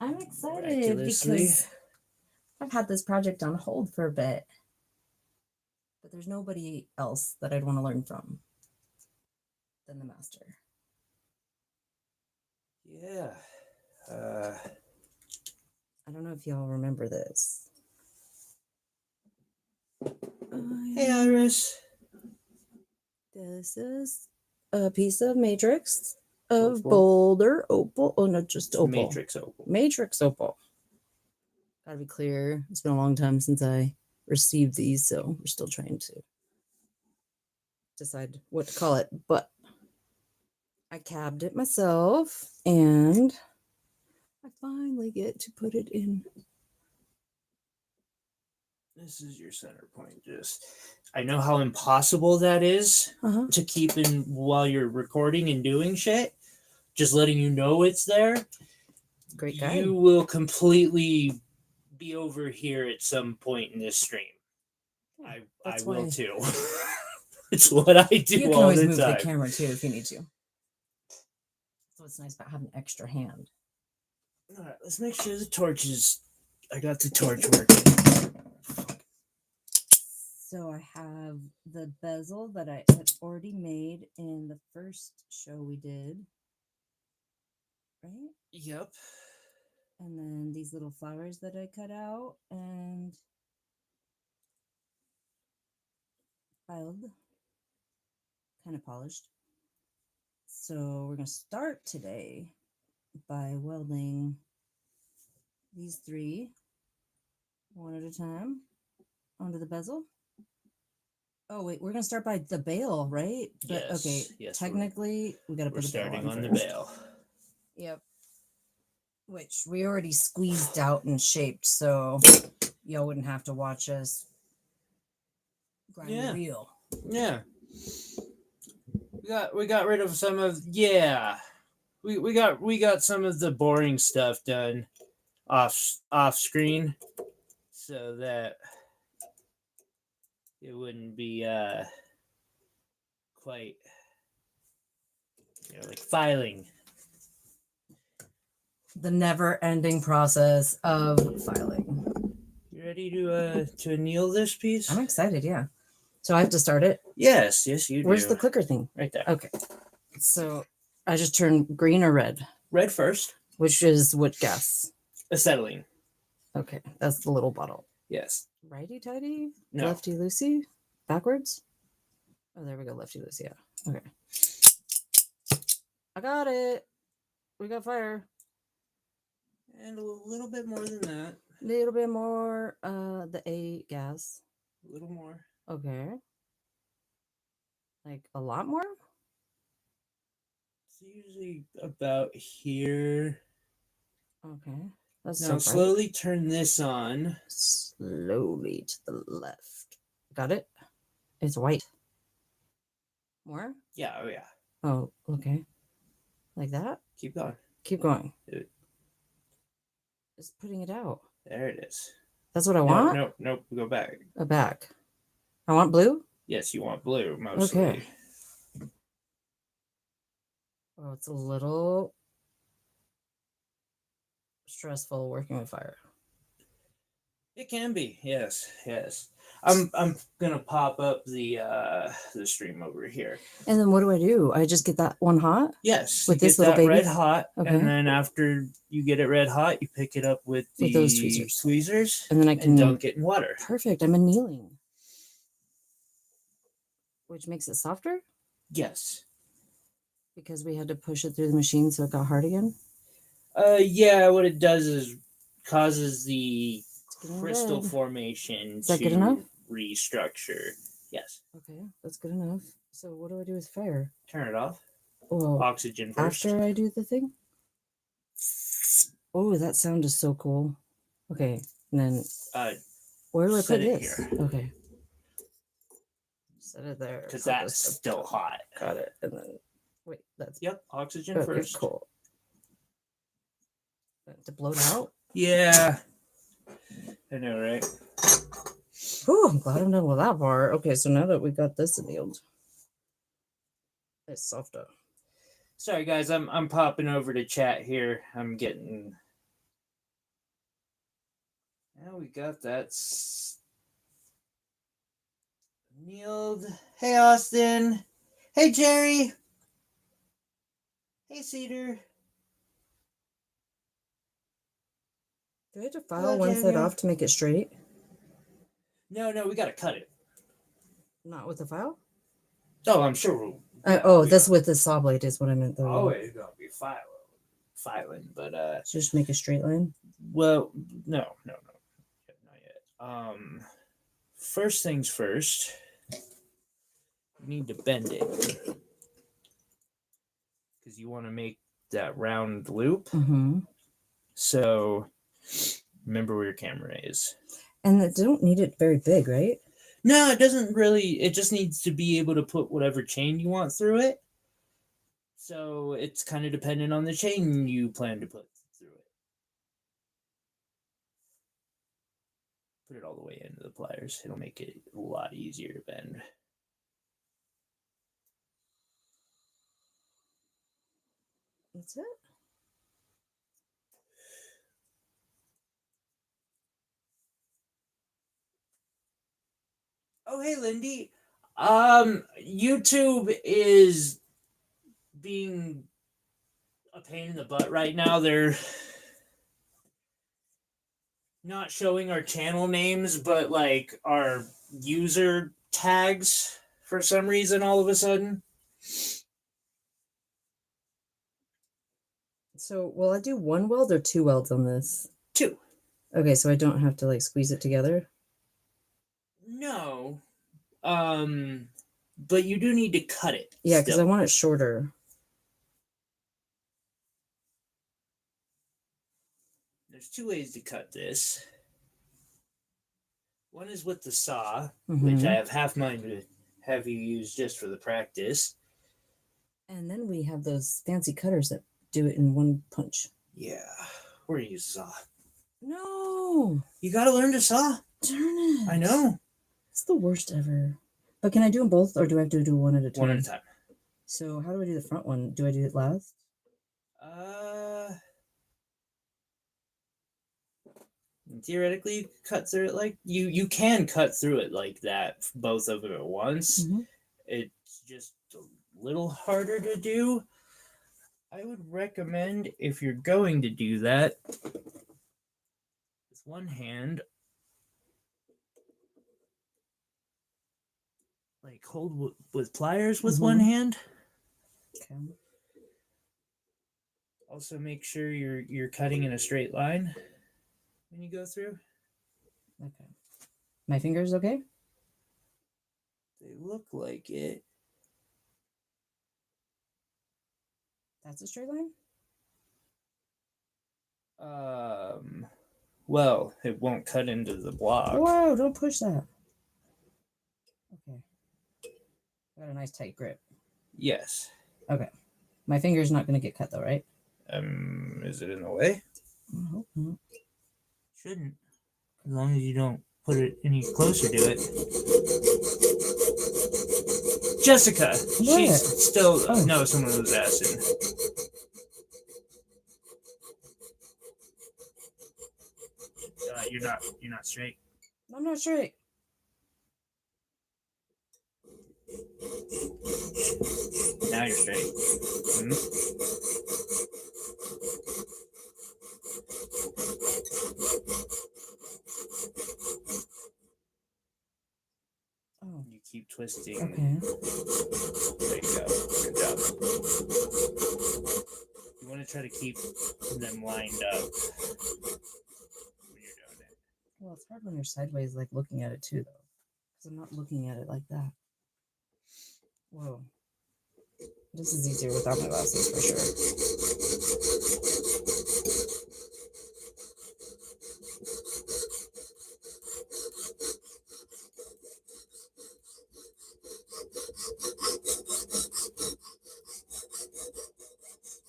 I'm excited Miraculously. because I've had this project on hold for a bit, but there's nobody else that I'd want to learn from than the master. Yeah. I don't know if y'all remember this. Hey, Iris. This is a piece of matrix of Opal. boulder opal. Oh, no, just opal. Matrix opal. Matrix opal. Gotta be clear. It's been a long time since I received these, so we're still trying to decide what to call it. But I cabbed it myself, and I finally get to put it in. This is your center point. Just, I know how impossible that is to keep in while you're recording and doing shit. Just letting you know it's there. Great guy. You will completely be over here at some point in this stream. I will too. It's what I do all the time. You can always move the camera too if you need to. So what's nice about having an extra hand. All right, let's make sure the torch is. I got the torch working. So I have the bezel that I had already made in the first show we did. Right? Yep. And then these little flowers that I cut out and filed, kind of polished. So we're going to start today by welding these three one at a time onto the bezel. Oh, wait, we're going to start by the bail, right? But, Yes. Okay, yes, technically, we got to put the bail starting on the first. bail. Yep. Which we already squeezed out and shaped, so y'all wouldn't have to watch us grind the wheel. Yeah. We got rid of some of we got some of the boring stuff done off screen so that it wouldn't be quite like filing. The never-ending process of filing. You ready to anneal this piece? I'm excited, yeah. So I have to start it? Yes, you do. Where's the clicker thing? Right there. Okay. So I just turn green or red? Red first. Which is what gas? Acetylene. Okay, that's the little bottle. Yes. Righty-tighty? No. Lefty-loosey? Backwards? Oh, there we go. Lefty-loosey, yeah. Okay. I got it. We got fire. And a little bit more than that. A little bit more. The A gas. A little more. Okay. Like a lot more? It's usually about here. Okay. That's now slowly turn this on. Slowly to the left. Got it? It's white. More? Yeah, oh yeah. Oh, okay. Like that? Keep going. Keep going. Just putting it out. There it is. That's what I want? Nope. Go back. A back. I want blue? Yes, you want blue, mostly. Okay. Well, it's a little stressful working with fire. It can be, yes. I'm gonna pop up the stream over here. And then what do? I just get that one hot? Yes. With this little baby? Red hot, okay. And then after you get it red hot, you pick it up with those tweezers. And then I can dunk it in water. Perfect. I'm annealing. Which makes it softer? Yes. Because we had to push it through the machine so it got hard again? Yeah, what it does is causes the crystal formation to good enough? Restructure. Yes. Okay, that's good enough. So what do I do with fire? Turn it off. Oh, oxygen first. After I do the thing? Oh, that sound is so cool. Okay, and then where do I put this? Here. Okay. Set it there. Because that's still hot. Got it. And then wait, that's oxygen first. Cool. To blow it out? Yeah. I know, right? Oh, I'm glad I'm done with that part. Okay, so now that we got this annealed, it's softer. Sorry, guys, I'm popping over to chat here. I'm getting Now we got that annealed. Hey, Austin. Hey, Jerry. Hey, Cedar. Do I have to file Hello, one side Daniel. off to make it straight? No, we gotta cut it. Not with the file? Oh, I'm sure we'll. This with the saw blade is what I meant though. Always gonna be filing, but So just make a straight line. well, no, not yet. First things first, you need to bend it because you want to make that round loop. Mm-hmm. So remember where your camera is. And they don't need it very big, right? No, it doesn't really. It just needs to be able to put whatever chain you want through it. So it's kind of dependent on the chain you plan to put through it. Put it all the way into the pliers. It'll make it a lot easier to bend. That's it? Oh, hey, Lindy. YouTube is being a pain in the butt right now. They're not showing our channel names, but like our user tags for some reason all of a sudden. So will I do one weld or 2 welds on this? 2. Okay, so I don't have to like squeeze it together? No. But you do need to cut it. Yeah, because I want it shorter. There's 2 ways to cut this. One is with the saw, Mm-hmm. which I have half mind to have you use just for the practice. And then we have those fancy cutters that do it in one punch. Yeah, we're gonna use a saw. No! You gotta learn to saw. Darn it. I know. It's the worst ever. But can I do them both, or do I have to do one at a time? One at a time. So how do I do the front one? Do I do it last? Theoretically, you could cut through it like you can cut through it like that, both of them at once. Mm-hmm. It's just a little harder to do. I would recommend, if you're going to do that, with one hand, like hold with pliers with one hand. Okay. Also, make sure you're cutting in a straight line when you go through. Okay. My fingers okay? They look like it. That's a straight line? Well, it won't cut into the block. Whoa, don't push that. Okay. Got a nice tight grip. Yes. Okay. My finger's not going to get cut though, right? Is it in the way? I hope not. Shouldn't. As long as you don't put it any closer to it. Jessica. What? She's still... Oh. No, someone was asking. You're not straight. I'm not straight. Now you're straight. Mm-hmm. Oh. You keep twisting. Okay. There you go. Good job. You want to try to keep them lined up when you're doing it. Well, it's hard when you're sideways, like looking at it too, though. Because I'm not looking at it like that. Whoa. This is easier without my glasses for sure.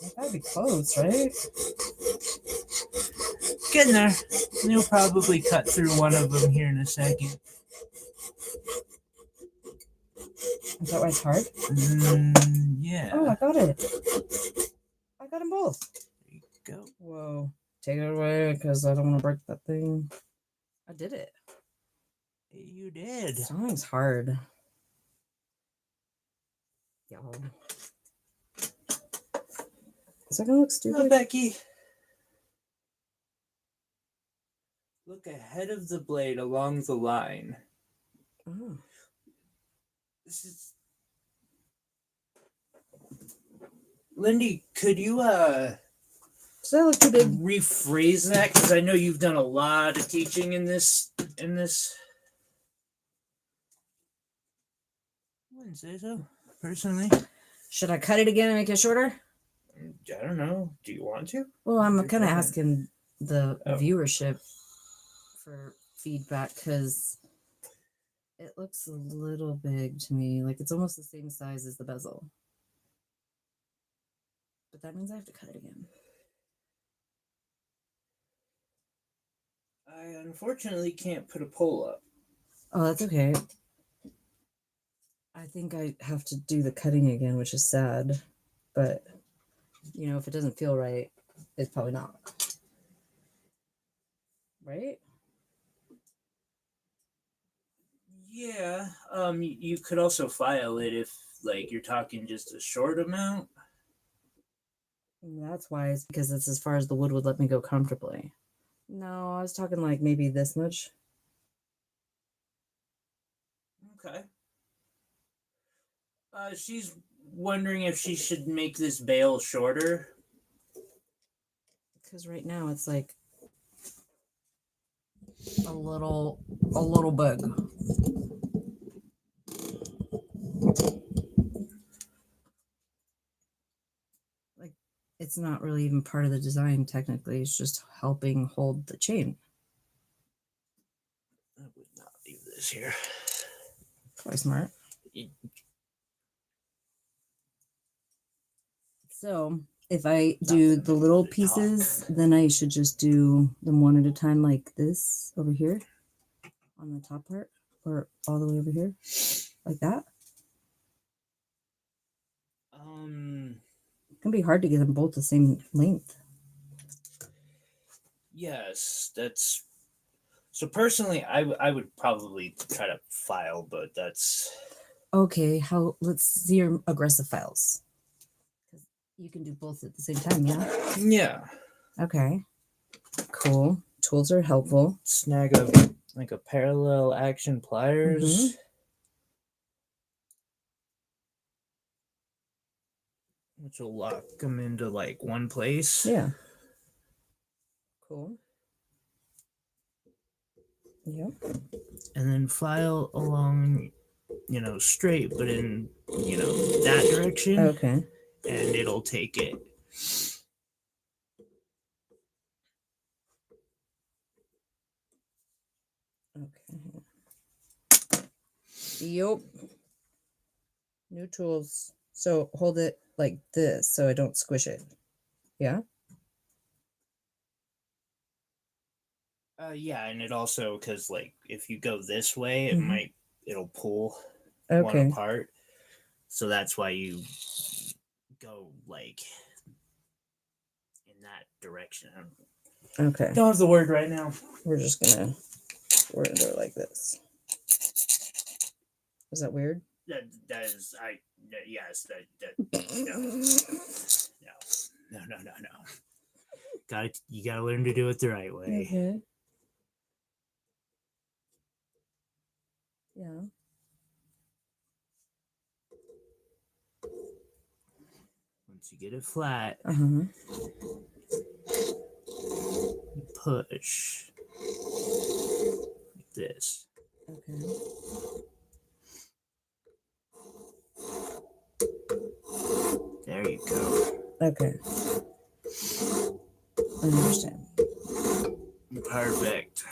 It gotta be close, right? Getting there. You'll probably cut through one of them here in a second. Is that why it's hard? Yeah. Oh, I got it. I got them both. There you go. Whoa. Take it away, because I don't want to break that thing. I did it. You did. Sewing's hard. Y'all. Is that gonna look stupid? No, Becky. Look ahead of the blade along the line. Oh. This is... Lindy, could you Does that look too big? rephrase that? Because I know you've done a lot of teaching in this. I wouldn't say so, personally. Should I cut it again and make it shorter? I don't know. Do you want to? Well, I'm You're kind of fine. asking the Oh. viewership for feedback because it looks a little big to me. Like it's almost the same size as the bezel. But that means I have to cut it again. I unfortunately can't put a pole up. Oh, that's okay. I think I have to do the cutting again, which is sad. But, you know, if it doesn't feel right, it's probably not. Right? Yeah. You could also file it if, like, you're talking just a short amount. And that's why it's because it's as far as the wood would let me go comfortably. No, I was talking like maybe this much. Okay. She's wondering if she should make this bail shorter. Because right now it's like a little big. Like it's not really even part of the design technically. It's just helping hold the chain. I would not leave this here. Quite smart. So if I do the little pieces, then I should just do them one at a time like this over here on the top part or all the way over here like that. It can be hard to get them both the same length. Yes, that's... So personally, I would probably try to file, but that's... Okay, let's see your aggressive files. You can do both at the same time, yeah? Yeah. Okay. Cool. Tools are helpful. Snag a parallel action pliers. Which will lock them into like one place. Yeah. Cool. Yep. And then file along, straight, but in, that direction. Okay. And it'll take it. Okay. Yep. New tools. So hold it like this so I don't squish it. Yeah? Yeah, and it also, because, like, if you go this way, it'll pull one apart. So that's why you go, like, in that direction. Okay. Don't have the word right now. We're gonna do it like this. Is that weird? That is, yes, no. You gotta learn to do it the right way. Okay. Yeah. Once you get it flat, Uh-huh. you push like this. Okay. There you go. Okay. I understand. Perfect.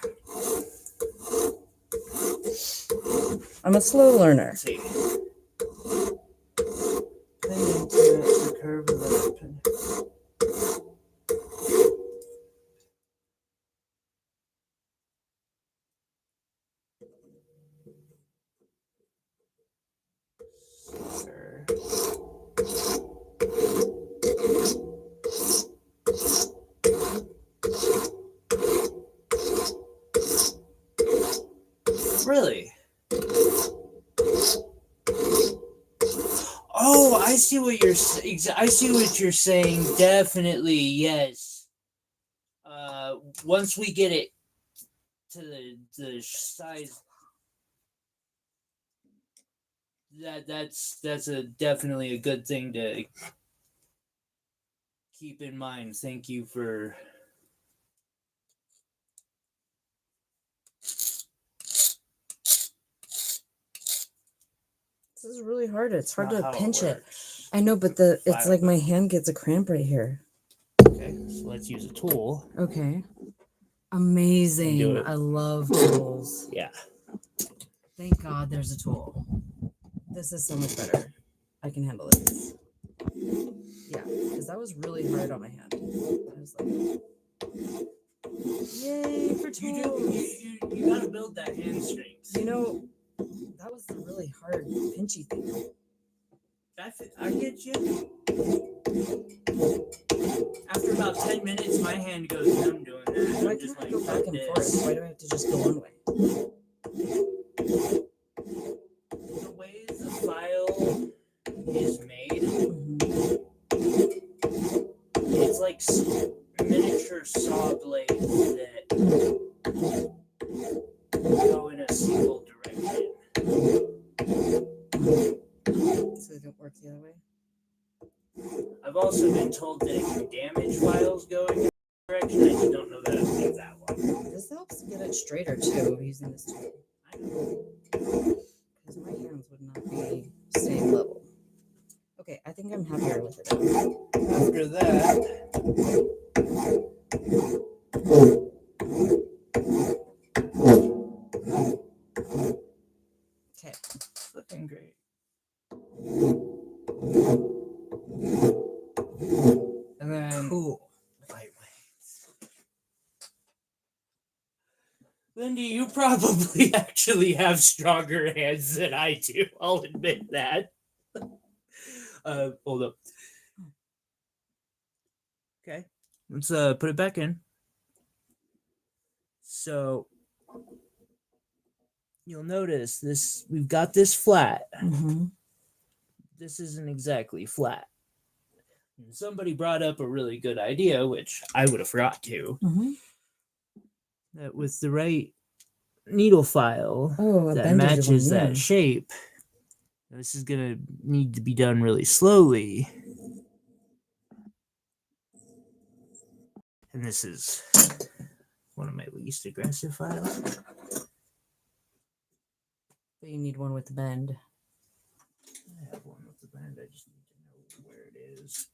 I'm a slow learner. Let's see. Pendant to the curve of the pendant. Sure. see what you're saying. Definitely, yes. Once we get it to the size, that's definitely a good thing to keep in mind. Thank you for. This is really hard. It's hard to pinch it. Works. I know, but it's like my hand gets a cramp right here. Okay, so let's use a tool. Okay. Amazing. I love tools. Yeah. Thank God there's a tool. This is so much better. I can handle this. Yeah, because that was really hard on my hand. I was like, yay for tools. You gotta build that hand strength. You know, that was the really hard pinchy thing. I get you. After about 10 minutes, my hand goes numb doing that. Why can't I go back and forth? Why do I have to just go one way? The way the file is made, it's like miniature saw blades that go in a single direction. So they don't work the other way? I've also been told that it can damage files going in a direction. I just don't know that I believe that one. This helps get it straighter too, using this tool. I know. Because my hands would not be same level. Okay, I think I'm happier with it now. After that, okay, looking great. And then cool. Lightweight. Lindy, you probably actually have stronger hands than I do. I'll admit that. Hold up. Okay, let's put it back in. So you'll notice this. We've got this flat. This isn't exactly flat. And somebody brought up a really good idea, which I would have forgot to. That with the right needle file that matches that shape, this is gonna need to be done really slowly. And this is one of my least aggressive files. But you need one with the bend. I have one with the bend. I just need to know where it is.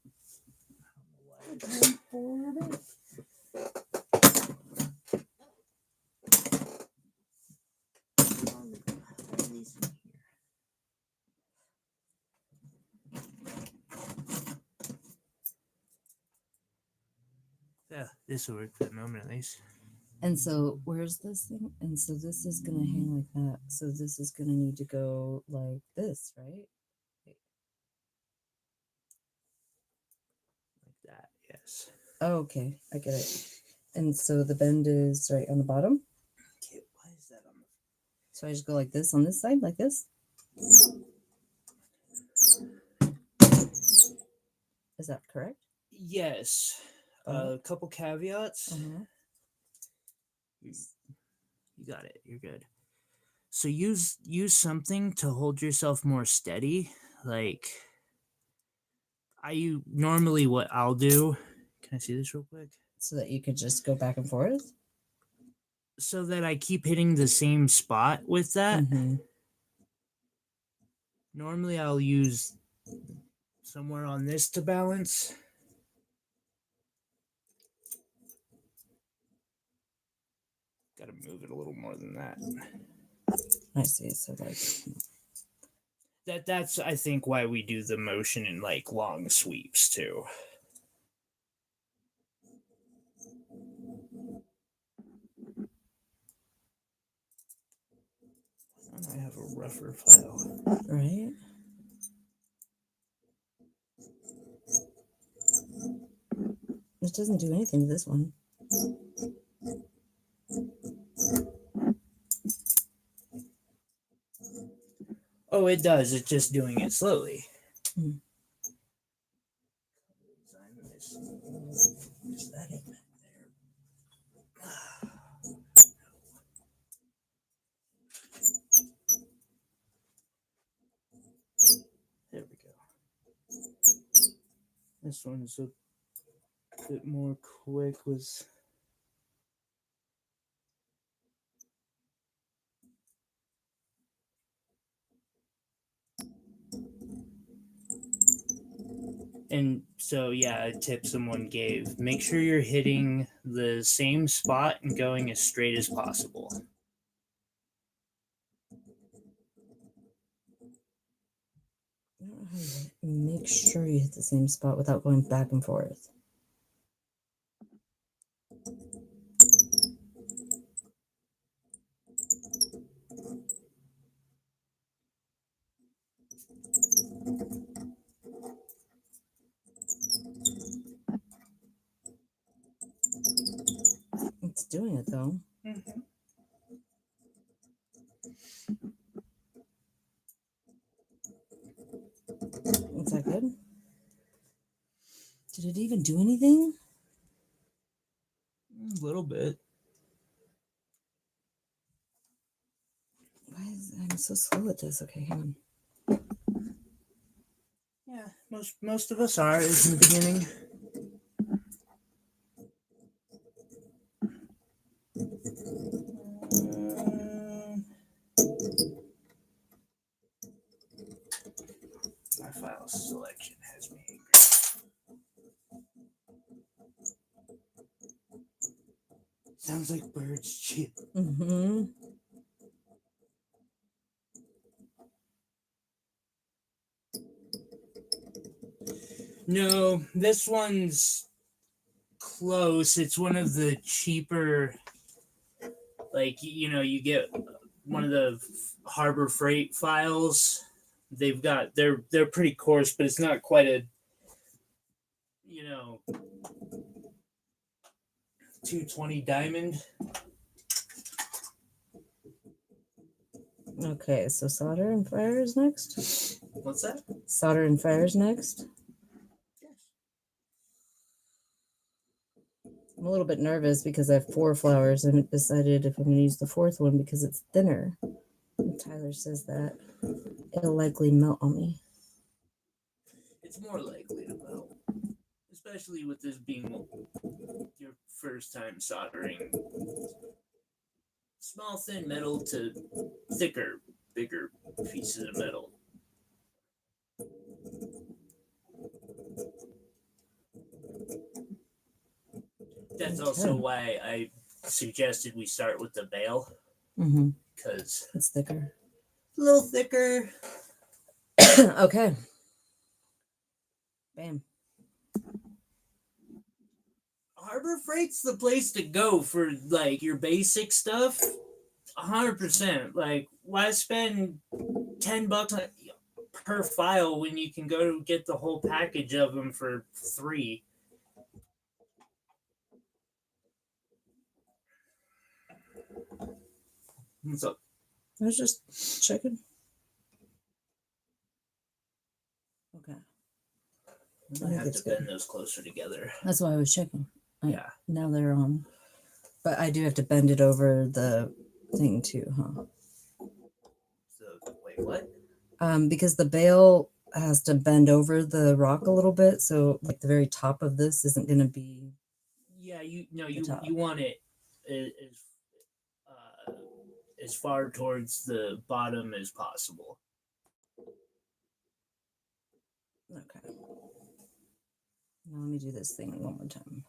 Yeah, this will work for the moment at least. And so where's this thing? And so this is going to hang like that. So this is going to need to go like this, right? Like that, yes. Oh, okay. I get it. And so the bend is right on the bottom. Okay, why is that on the... So I just go like this on this side, like this. Is that correct? Yes. A couple caveats. You got it. You're good. So use something to hold yourself more steady. Like normally what I'll do. Can I see this real quick? So that you could just go back and forth. So that I keep hitting the same spot with that. Normally I'll use somewhere on this to balance. Got to move it a little more than that. I see. So like that's I think why we do the motion in like long sweeps too. I have a rougher file. Right. It doesn't do anything to this one. Oh, it does. It's just doing it slowly. This one's a bit more quick with. And so, yeah, a tip someone gave, make sure you're hitting the same spot and going as straight as possible. I don't know how you make sure you hit the same spot without going back and forth. It's doing it though. Mm-hmm. Is that good? Did it even do anything? A little bit. Why is I'm so slow at this? Okay, hang on. Yeah, most of us are in the beginning. My file selection has me angry. Sounds like birds chip. Mm-hmm. No, this one's close. It's one of the cheaper, like, you get one of the Harbor Freight files. They're pretty coarse, but it's not quite a 220 diamond. Okay, so solder and fire is next. What's that? Solder and fire is next. Yes. I'm a little bit nervous because I have 4 flowers and I decided if I'm going to use the 4th one because it's thinner. And Tyler says that it'll likely melt on me. It's more likely to melt, especially with this being your first time soldering small thin metal to thicker, bigger pieces of metal. That's also why I suggested we start with the bale. Mm-hmm. Because it's thicker. A little thicker. Okay. Bam. Harbor Freight's the place to go for like your basic stuff. 100%. Like, why spend $10 per file when you can go get the whole package of them for $3? What's up? I was just checking. Okay. I have to bend those closer together. That's why I was checking. Yeah. Now they're on. But I do have to bend it over the thing too, huh? So, wait, what? Because the bale has to bend over the rock a little bit, so like the very top of this isn't going to be. Yeah, you want it as far towards the bottom as possible. Okay. Now let me do this thing one more time.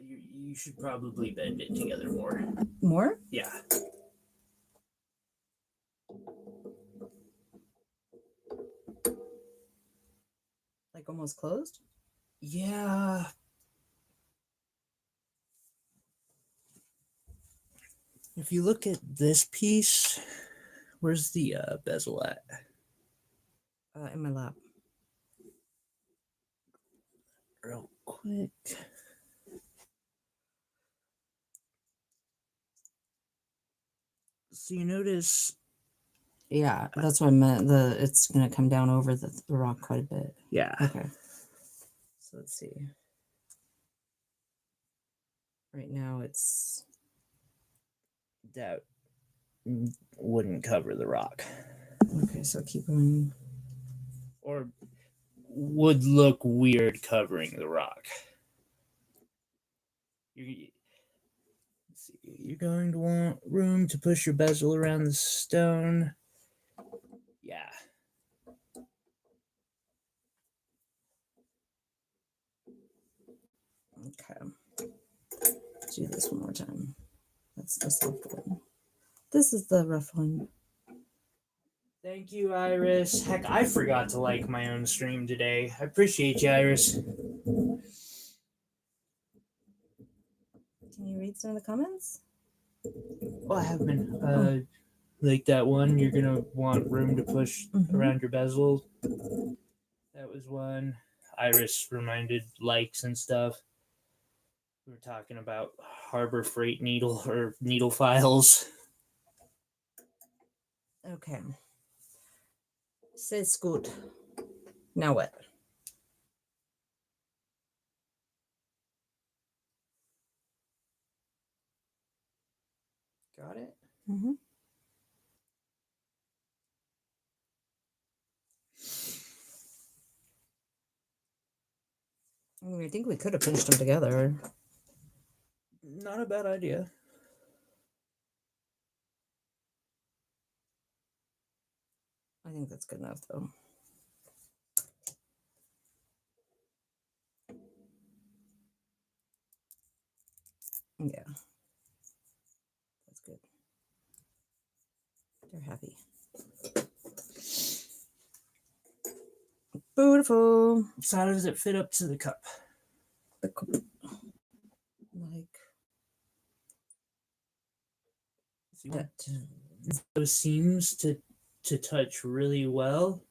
You should probably bend it together more. More? Yeah. Like almost closed? Yeah. If you look at this piece, where's the bezel at? In my lap. Real quick. So you notice. Yeah, that's what I meant. It's gonna come down over the rock quite a bit. Yeah. Okay. So let's see. Right now it's that wouldn't cover the rock. Okay, so keep going. Or would look weird covering the rock. You're going to want room to push your bezel around the stone. Yeah. Okay. Let's do this one more time. That's the soft one. This is the rough one. Thank you, Iris. Heck, I forgot to like my own stream today. I appreciate you, Iris. Can you read some of the comments? Well, I have been. Like that one, you're going to want room to push around your bezel. That was one. Iris reminded likes and stuff. We were talking about Harbor Freight needle or needle files. Okay. Says good. Now what? Got it? Mm-hmm. I think we could have pinched them together. Not a bad idea. I think that's good enough, though. Yeah. That's good. They're happy. Beautiful. So how does it fit up to the cup? Like that. Those seams to touch really well.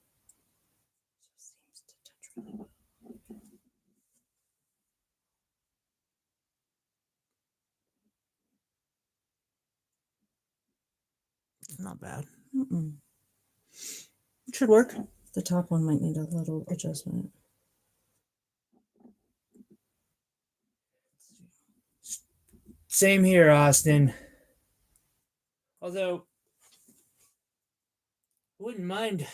Not bad. It should work. The top one might need a little adjustment. Same here, Austin. Although, wouldn't mind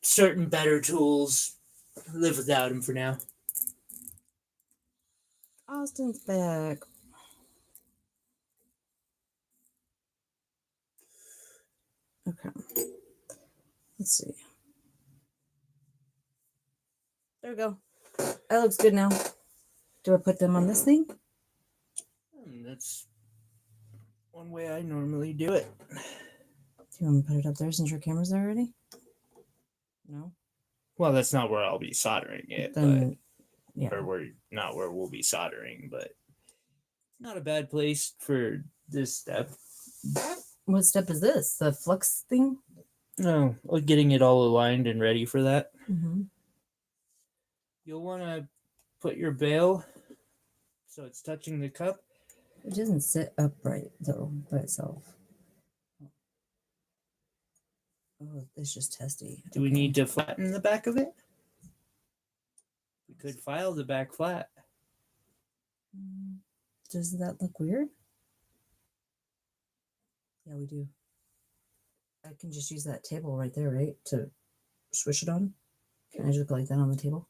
certain better tools. Live without them for now. Austin's back. Okay. Let's see. There we go. That looks good now. Do I put them on this thing? That's one way I normally do it. Do you want to put it up there since your camera's there already? No? Well, that's not where I'll be soldering it. Then, but, yeah. Or not where we'll be soldering, but not a bad place for this step. What step is this? The flux thing? No, getting it all aligned and ready for that. Mm-hmm. You'll want to put your bail so it's touching the cup. It doesn't sit upright, though, by itself. Oh, it's just testy. Do we need to flatten the back of it? We could file the back flat. Does that look weird? Yeah, we do. I can just use that table right there, right? To swish it on? Can I just go like that on the table?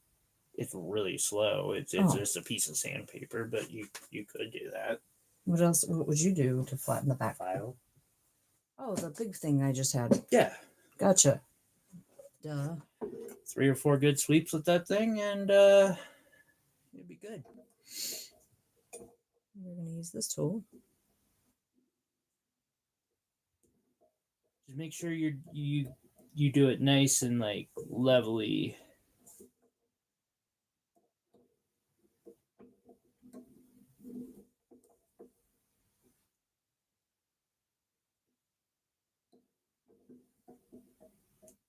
It's really slow. It's just a piece of sandpaper, but you could do that. What else? What would you do to flatten the back? File. Oh, the big thing I just had. Yeah. Gotcha. Duh. 3 or 4 good sweeps with that thing, and it'd be good. We're going to use this tool. Just make sure you do it nice and like levelly.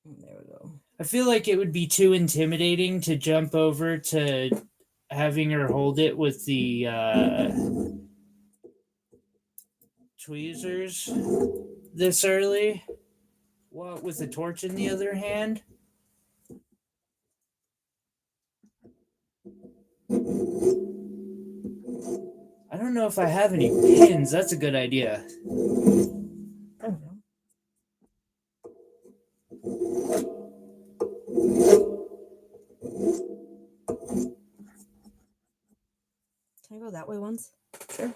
There we go. I feel like it would be too intimidating to jump over to having her hold it with the tweezers this early. What, with the torch in the other hand? I don't know if I have any pins. That's a good idea. There we go. Can I go that way once? Sure.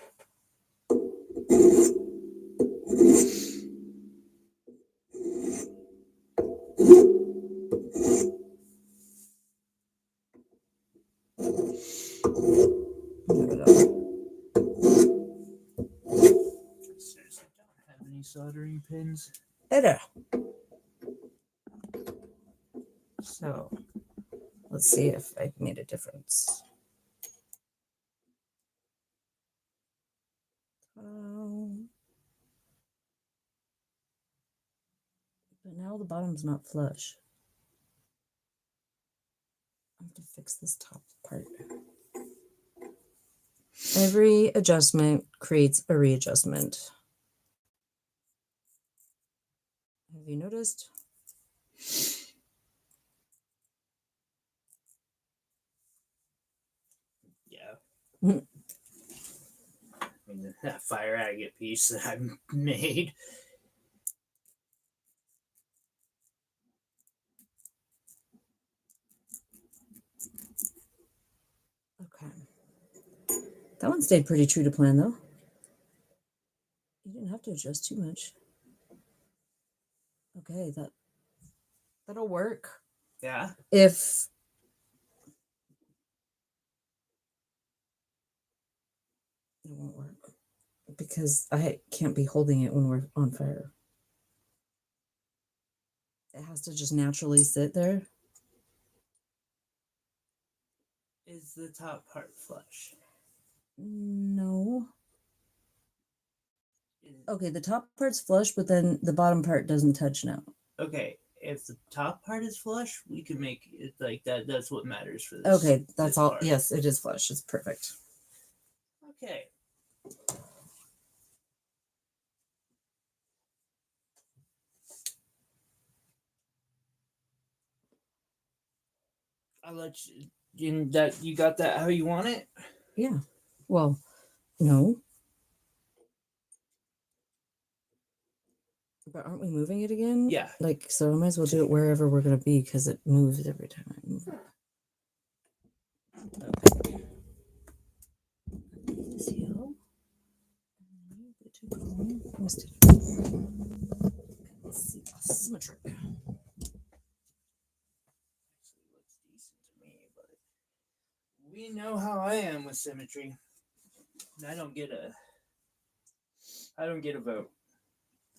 Seriously, don't have any soldering pins. Better. So, let's see if I made a difference. But now the bottom's not flush. I have to fix this top part. Every adjustment creates a readjustment. Have you noticed? Yeah. I mean, that fire agate piece that I made. Okay. That one stayed pretty true to plan, though. You didn't have to adjust too much. Okay, that'll work. Yeah. If it won't work because I can't be holding it when we're on fire. It has to just naturally sit there. Is the top part flush? No. Okay, the top part's flush, but then the bottom part doesn't touch now. Okay, if the top part is flush, we can make it like that. That's what matters for this. Okay, that's this all. part. Yes, it is flush. It's perfect. Okay. I'll let you. That you got that how you want it? Yeah. Well, no. But aren't we moving it again? Yeah. Like, so I might as well do it wherever we're going to be because it moves every time I move it. Okay. This here. Let's see. Symmetry. Looks decent to me, but we know how I am with symmetry. I don't get a vote.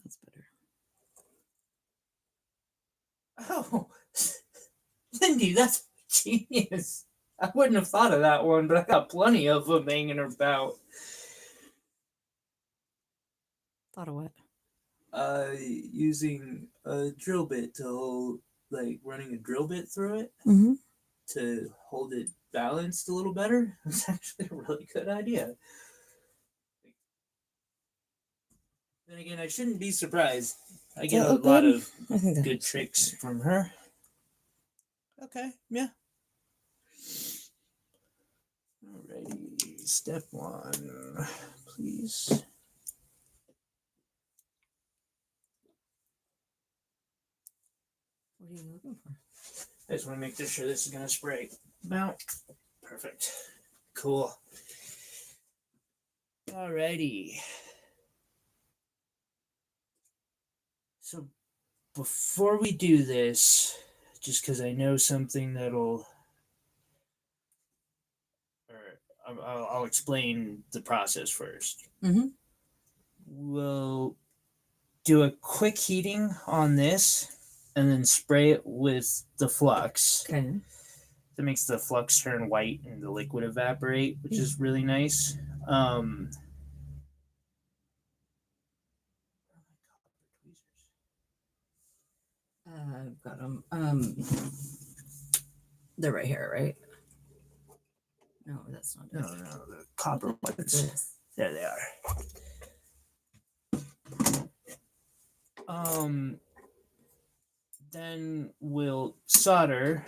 That's better. Oh, Lindy, that's genius. I wouldn't have thought of that one, but I got plenty of them hanging about. Thought of what? Using a drill bit to hold, like running a drill bit through it to hold it balanced a little better. It's actually a really good idea. Then again, I shouldn't be surprised. I get a lot of good tricks from her. Okay, yeah. Alrighty, step one, please. What are you looking for? I just want to make sure this is going to spray. Now, perfect. Cool. Alrighty. So, before we do this, just because I know something that'll... I'll explain the process first. We'll do a quick heating on this and then spray it with the flux. Okay. That makes the flux turn white and the liquid evaporate, which is really nice. I've got them. They're right here, right? No, that's not it. No, the copper ones. There they are. Then we'll solder,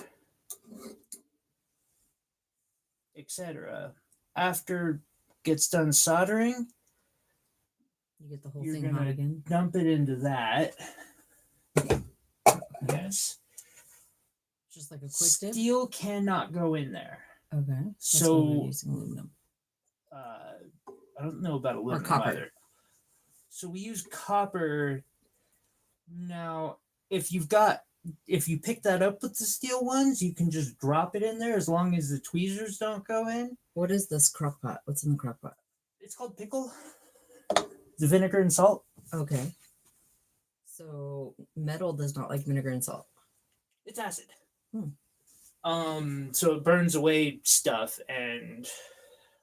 etc. After gets done soldering, you get the whole thing hot again. Dump it into that. Yes. Just like a quick dip. Steel cannot go in there. Okay. So using aluminum. I don't know about aluminum copper. either. So we use copper. Now, if you pick that up with the steel ones, you can just drop it in there as long as the tweezers don't go in. What is this crock pot? What's in the crock pot? It's called pickle. The vinegar and salt. Okay. So metal does not like vinegar and salt. It's acid. So it burns away stuff and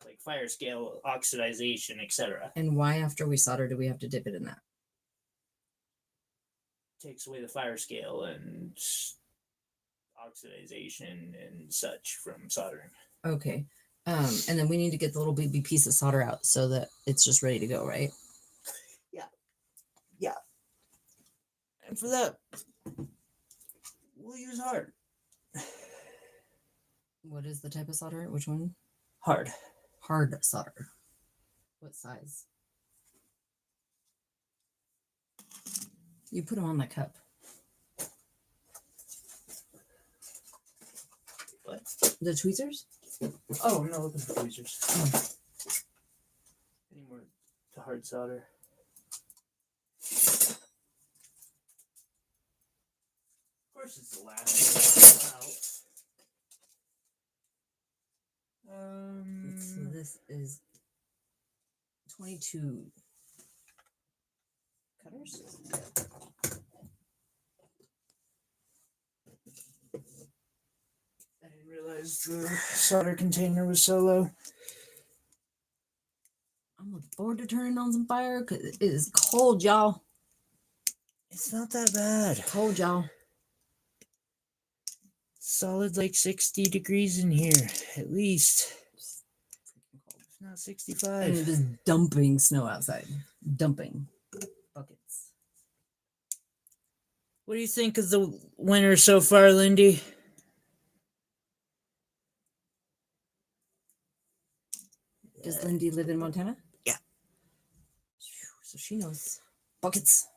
like fire scale, oxidization, etc. And why, after we solder, do we have to dip it in that? Takes away the fire scale and oxidization and such from soldering. Okay. And then we need to get the little baby piece of solder out so that it's just ready to go, right? Yeah. And for that, we'll use hard. What is the type of solder? Which one? Hard. Hard solder. What size? You put them on the cup. What? The tweezers? Oh, no, look at the tweezers. Oh. Any more to hard solder? Of course, it's the last one out. So this is 22 cutters. I didn't realize the solder container was so low. I'm looking forward to turning on some fire because it is cold, y'all. It's not that bad. Cold, y'all. Solid like 60 degrees in here, at least. If not 65. And it is dumping snow outside. Dumping buckets. What do you think of the winter so far, Lindy? Does Lindy live in Montana? Yeah. So she knows. Buckets.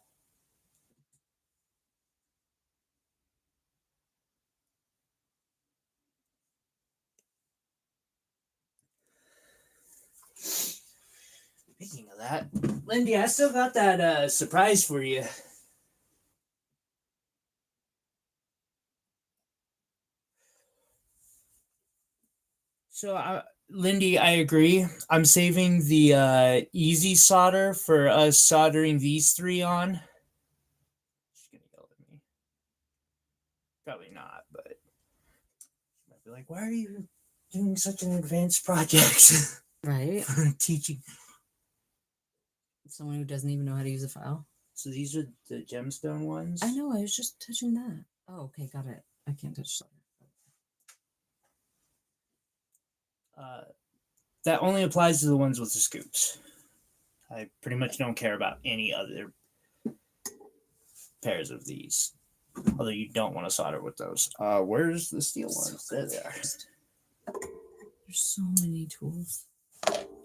Speaking of that, Lindy, I still got that surprise for you. So, Lindy, I agree. I'm saving the easy solder for us soldering these three on. She's gonna yell at me. Probably not, but she might be like, "Why are you doing such an advanced project?" Right. Teaching. Someone who doesn't even know how to use a file. So these are the gemstone ones. I know. I was just touching that. Oh, okay. Got it. I can't touch solder. That only applies to the ones with the scoops. I pretty much don't care about any other pairs of these. Although you don't want to solder with those. Where's the steel ones? There they are. There's so many tools.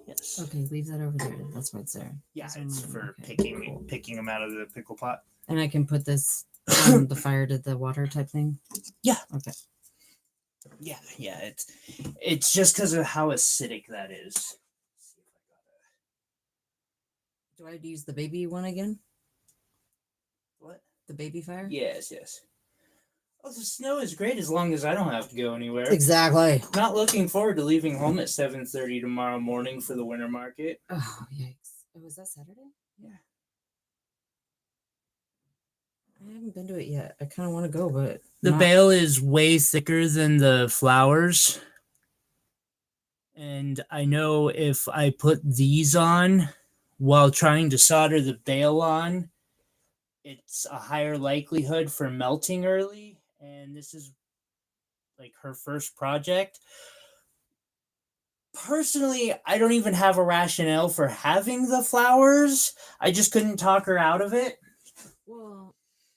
Yes. Okay, leave that over there. That's why it's there. Yeah, Those are it's mine. for Okay, cool. picking them out of the pickle pot. And I can put this on the fire to the water type thing? Yeah. Okay. Yeah. It's just because of how acidic that is. Do I use the baby one again? What? The baby fire? Yes. Oh, the snow is great as long as I don't have to go anywhere. Exactly. Not looking forward to leaving home at 7:30 tomorrow morning for the winter market. Oh, yikes. Oh, was that Saturday? Yeah. I haven't been to it yet. I kind of want to go, but... The bale is way thicker than the flowers. And I know if I put these on while trying to solder the bale on, it's a higher likelihood for melting early. And this is like her first project. Personally, I don't even have a rationale for having the flowers. I just couldn't talk her out of it. Well,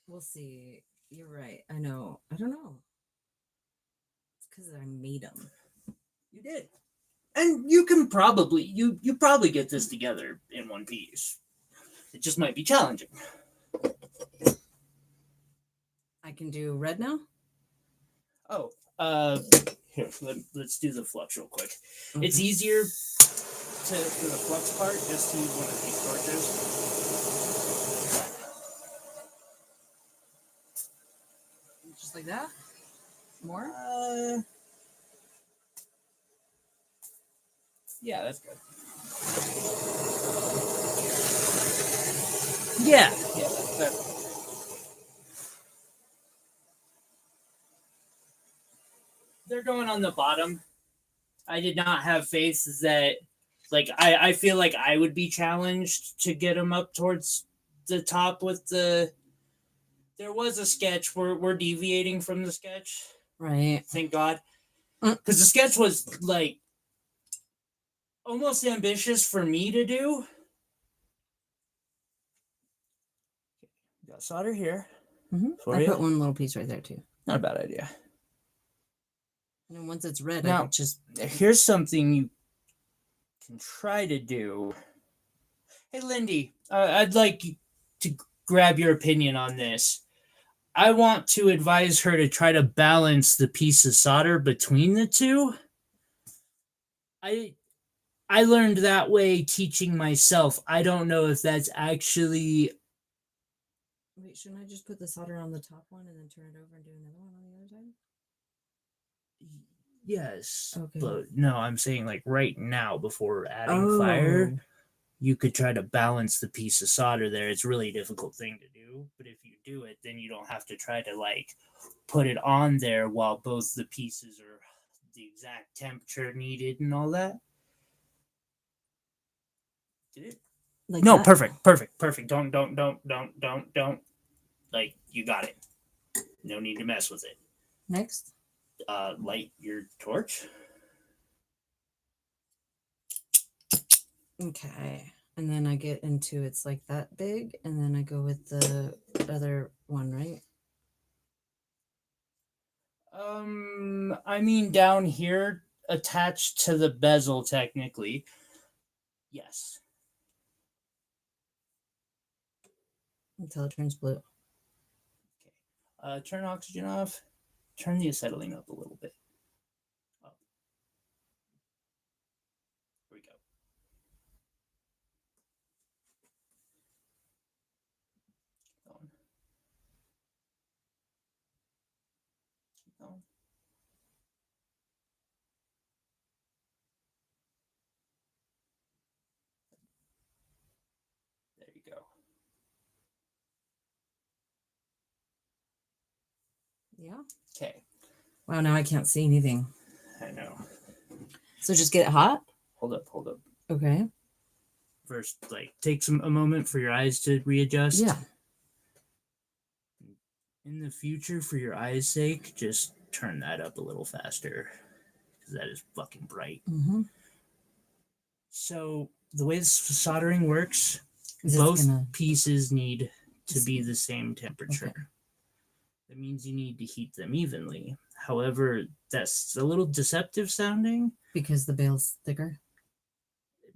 we'll see. You're right. I know. I don't know. It's because I made them. You did. And you can probably, you probably get this together in one piece. It just might be challenging. I can do red now? Oh, here, let's do the flux real quick. Okay. It's easier for the flux part, just use one of these torches. Just like that? More? Yeah, that's good. Yeah. They're going on the bottom. I did not have faith that, like, I feel like I would be challenged to get them up towards the top with the. There was a sketch. We're deviating from the sketch. Right. Thank God. Because the sketch was, like, almost ambitious for me to do. Got solder here. I put one little piece right there, too. Not a bad idea. And then once it's red, now, I just... Here's something you can try to do. Hey, Lindy, I'd like to grab your opinion on this. I want to advise her to try to balance the piece of solder between the two. I learned that way teaching myself. I don't know if that's actually... Wait, shouldn't I just put the solder on the top one and then turn it over and do another one on the other side? Yes. Okay. But no, I'm saying like right now before adding fire, you could try to balance the piece of solder there. It's a really difficult thing to do. But if you do it, then you don't have to try to like put it on there while both the pieces are the exact temperature needed and all that. Did it? Like no, that? Perfect. Don't. Like, you got it. No need to mess with it. Next. Light your torch. Okay. And then I get into it's like that big, and then I go with the other one, right? I mean down here, attached to the bezel, technically. Yes. Until it turns blue. Okay. Turn oxygen off. Turn the acetylene up a little bit. Up. Here we go. Keep going. Keep going. There you go. Yeah. Okay. Wow, now I can't see anything. I know. So just get it hot? Hold up. Okay. First, like, take a moment for your eyes to readjust. Yeah. In the future, for your eyes' sake, just turn that up a little faster. Because that is fucking bright. Mm-hmm. So, the way this soldering works, both pieces need to be the same temperature. Okay. That means you need to heat them evenly. However, that's a little deceptive sounding. Because the bale's thicker?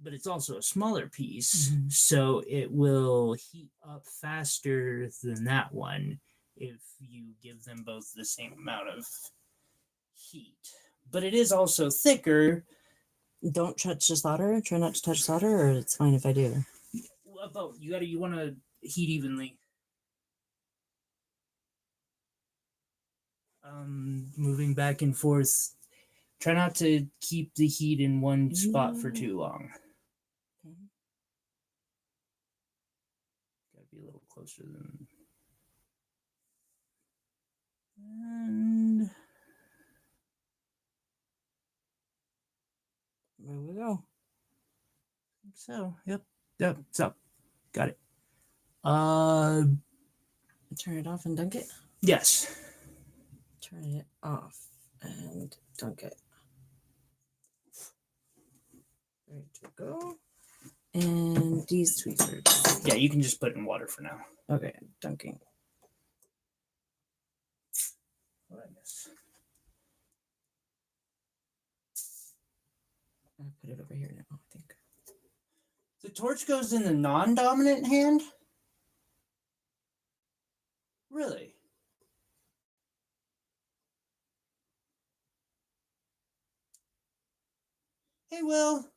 But it's also a smaller piece, so it will heat up faster than that one if you give them both the same amount of heat. But it is also thicker. Don't touch the solder? Try not to touch solder, or it's fine if I do? Both. You want to heat evenly. Moving back and forth. Try not to keep the heat in one spot for too long. Okay. Gotta be a little closer than. And there we go. I think so. Yep. It's up. Got it. Turn it off and dunk it? Yes. Turn it off and dunk it. There you go. And these tweezers. Yeah, you can just put it in water for now. Okay, dunking. What did I miss? I'll put it over here now, I think. The torch goes in the non-dominant hand? Really? Hey, Will.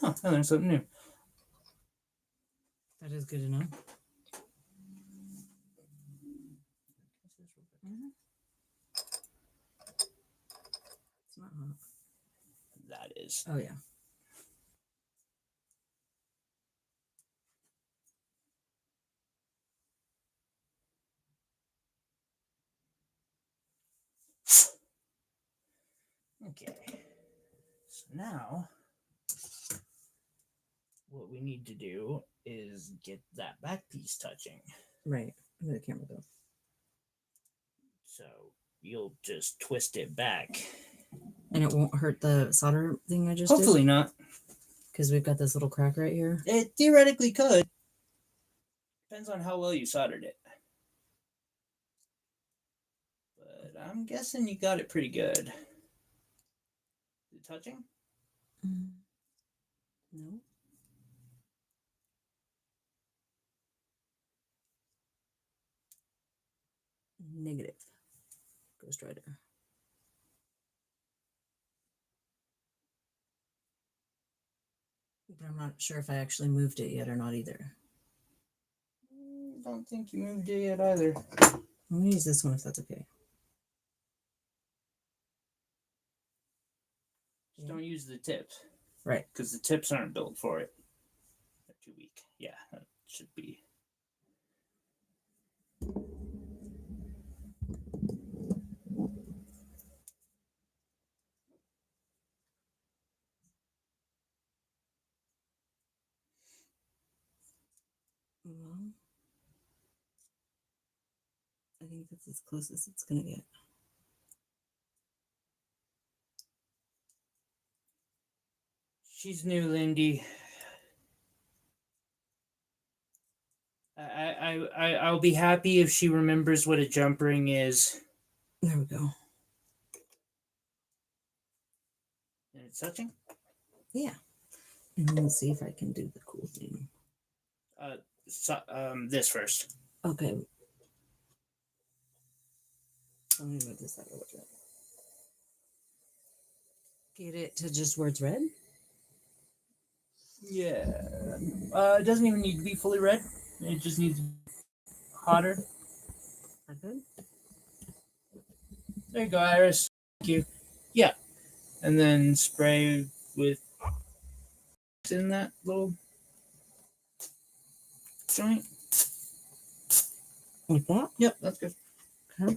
Huh, I learned something new. That is good to know. Mm-hmm. It's not hot. That is. Oh, yeah. Okay. So now, what we need to do is get that back piece touching. Right. Where the camera go? So you'll just twist it back. And it won't hurt the solder thing I just Hopefully not. Because we've got this little crack right here. It theoretically could. Depends on how well you soldered it. But I'm guessing you got it pretty good. Is it touching? No. Negative. Ghost Rider. But I'm not sure if I actually moved it yet or not either. Don't think you moved it yet either. I'm going to use this one if that's okay. Just don't use the tips. Right. Because the tips aren't built for it. They're too weak. Yeah, that should be. Well, I think that's as close as it's going to get. She's new, Lindy. I'll be happy if she remembers what a jump ring is. There we go. And it's touching? Yeah. And let's see if I can do the cool thing. This first. Okay. Let me move this out of the way. Get it to just where it's red? Yeah. It doesn't even need to be fully red. It just needs to be hotter. That good? There you go, Iris. Thank you. Yeah. And then spray with in that little joint. Like that? Yep, that's good. Okay.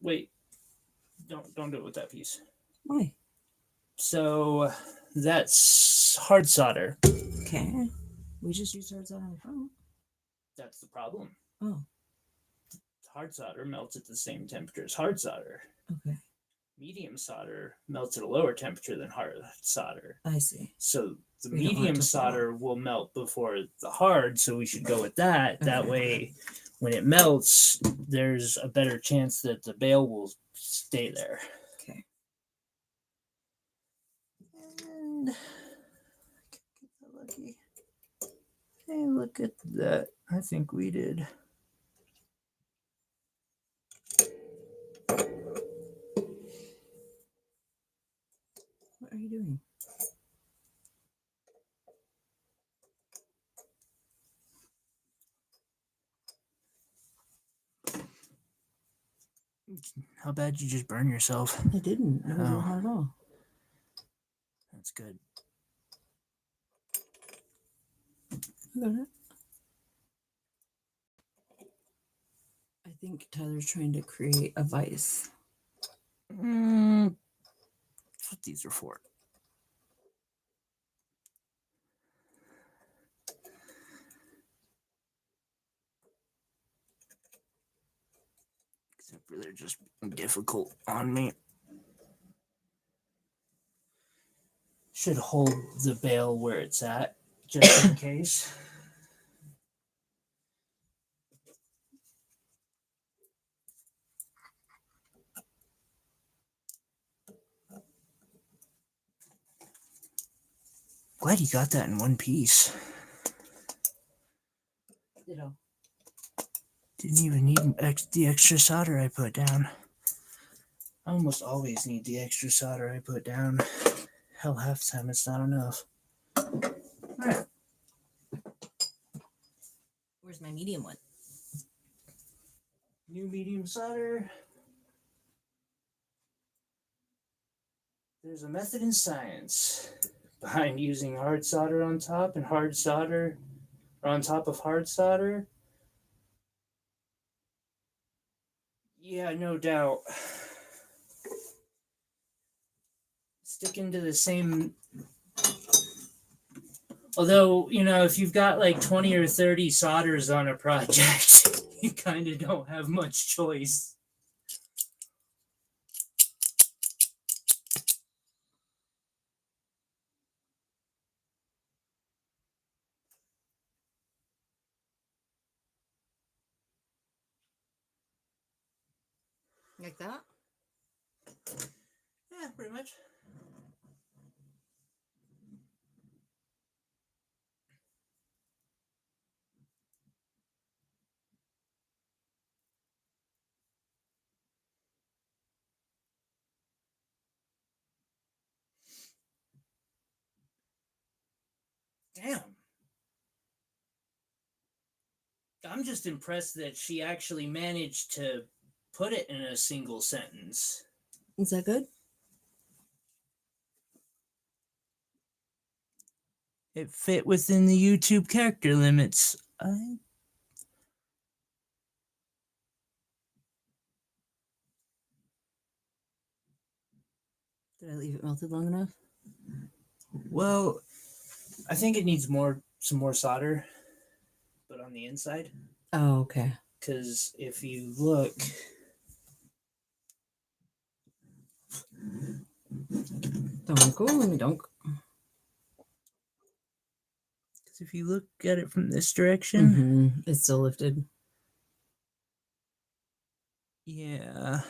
Wait. Don't do it with that piece. Why? So that's hard solder. Okay. We just used hard solder on the front. That's the problem. Oh. Hard solder melts at the same temperature as hard solder. Okay. Medium solder melts at a lower temperature than hard solder. I see. So the We don't want it medium to solder will melt before the hard, so we should go with that. Okay. That way, when it melts, there's a better chance that the bail will stay there. Okay. And lucky. Hey, look at that. I think we did. What are you doing? How bad you just burn yourself? I didn't. It wasn't hard at all. That's good. I got it. I think Tyler's trying to create a vice. That's what these are for. Except for they're just difficult on me. Should hold the bail where it's at, just in case. Glad you got that in one piece. Ditto. Didn't even need the extra solder I put down. I almost always need the extra solder I put down. Hell, half the time it's not enough. Alright. Where's my medium one? New medium solder. There's a method in science behind using hard solder on top and hard solder on top of hard solder. Yeah, no doubt. Sticking to the same. Although, you know, if you've got like 20 or 30 solders on a project, you kind of don't have much choice. Like that? Yeah, pretty much. Damn. I'm just impressed that she actually managed to put it in a single sentence. Is that good? It fit within the YouTube character limits. Did I leave it melted long enough? Well, I think it needs some more solder, but on the inside. Oh, okay. Because if you look, Donk. because if you look at it from this direction, It's still lifted. Yeah.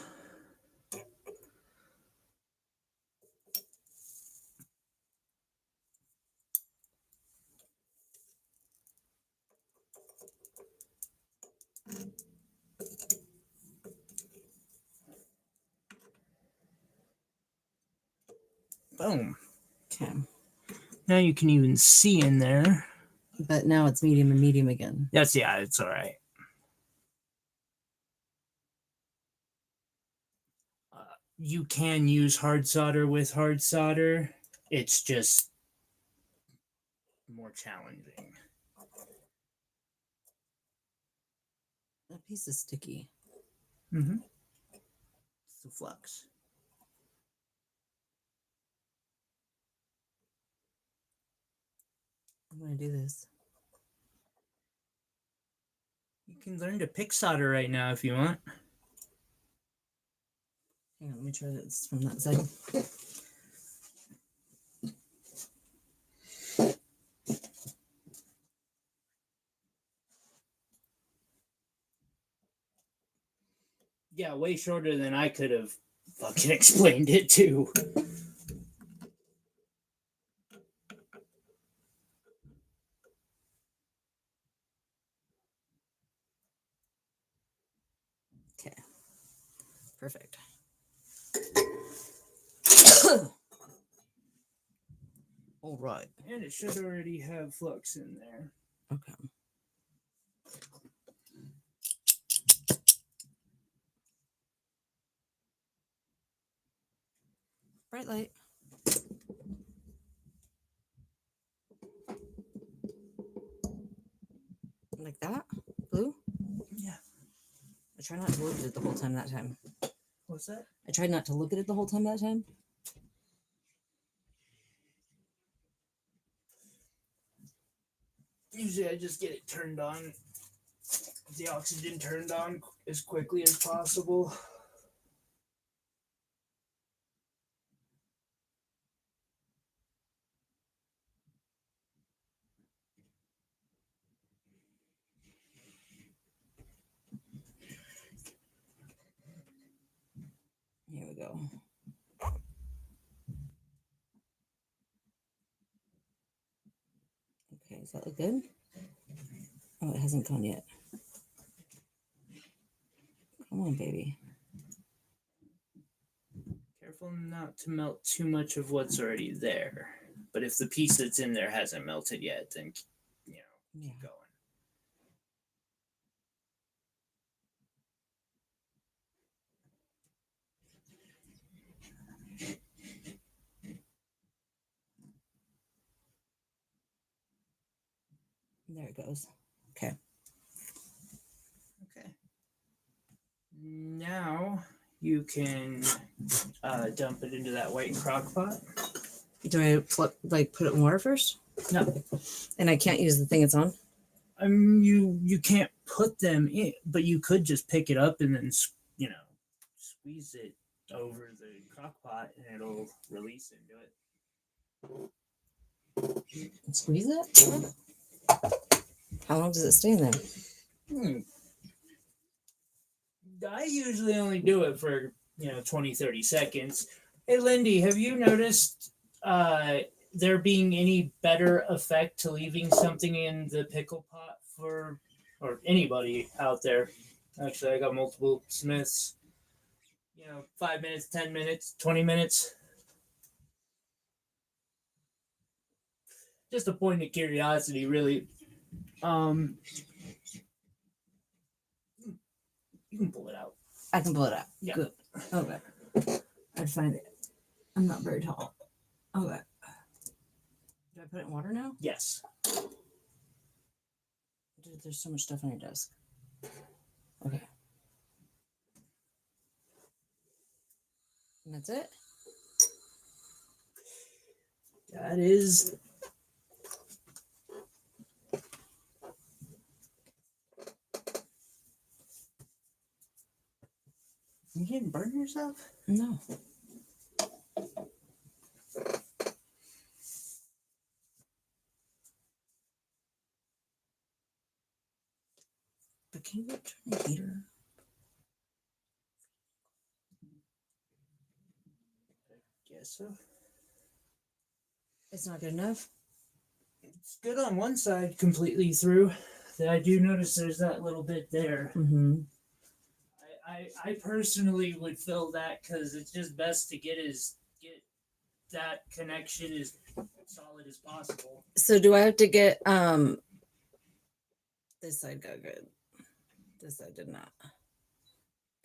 Boom. Okay. Now you can even see in there. But now it's medium and medium again. Yeah, it's all right. You can use hard solder with hard solder. It's just more challenging. That piece is sticky. Mm-hmm. It's the flux. I'm going to do this. You can learn to pick solder right now if you want. Hang on, let me try this from that side. Yeah, way shorter than I could have fucking explained it to. Okay. Perfect. All right. And it should already have flux in there. Okay. Bright light. Like that? Blue? Yeah. I try not to look at it the whole time that time. What's that? I tried not to look at it the whole time that time. Usually I just get it turned on, the oxygen turned on as quickly as possible. Here we go. Okay, does that look good? Oh, it hasn't gone yet. Come on, baby. careful not to melt too much of what's already there. But if the piece that's in there hasn't melted yet, then keep going. There it goes. Okay. Okay. Now you can dump it into that white crock pot. Do I put it in water first? No. And I can't use the thing it's on? You can't put them in, but you could just pick it up and then squeeze it over the crock pot and it'll release into it. Squeeze it? How long does it stay in there? I usually only do it for 20-30 seconds. Hey Lindy, have you noticed there being any better effect to leaving something in the pickle pot or anybody out there? Actually, I got multiple Smiths. 5 minutes, 10 minutes, 20 minutes. Just a point of curiosity, really. You can pull it out. I can pull it out. Yeah. Good. Okay. I'd find it. I'm not very tall. Okay. Do I put it in water now? Yes. Dude, there's so much stuff on your desk. Okay. And that's it? That is. You didn't burn yourself? No. But can you turn the heater? I guess so. It's not good enough? It's good on one side completely through. I do notice there's that little bit there. Mm-hmm. I personally would fill that because it's just best to get that connection as solid as possible. So do I have to get this side got good. This side did not. Do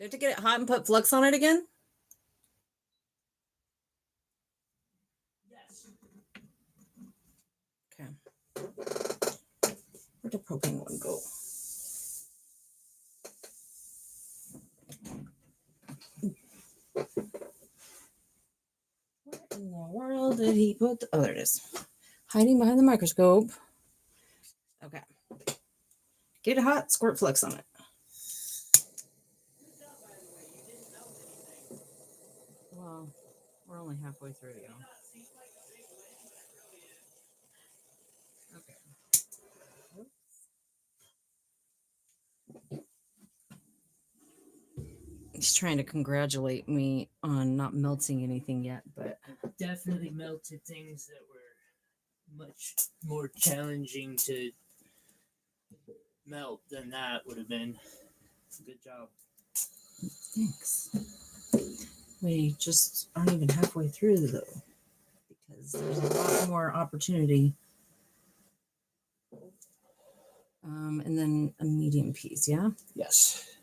I have to get it hot and put flux on it again? Yes. Okay. Where'd the propane one go? Where in the world did he put oh, there it is. Hiding behind the microscope. Okay. Get it hot, squirt flux on it. Well, we're only halfway through, y'all. Okay. He's trying to congratulate me on not melting anything yet, but Definitely melted things that were much more challenging to melt than that would have been. Good job. thanks. We just aren't even halfway through though, because there's a lot more opportunity. And then a medium piece, yeah? Yes.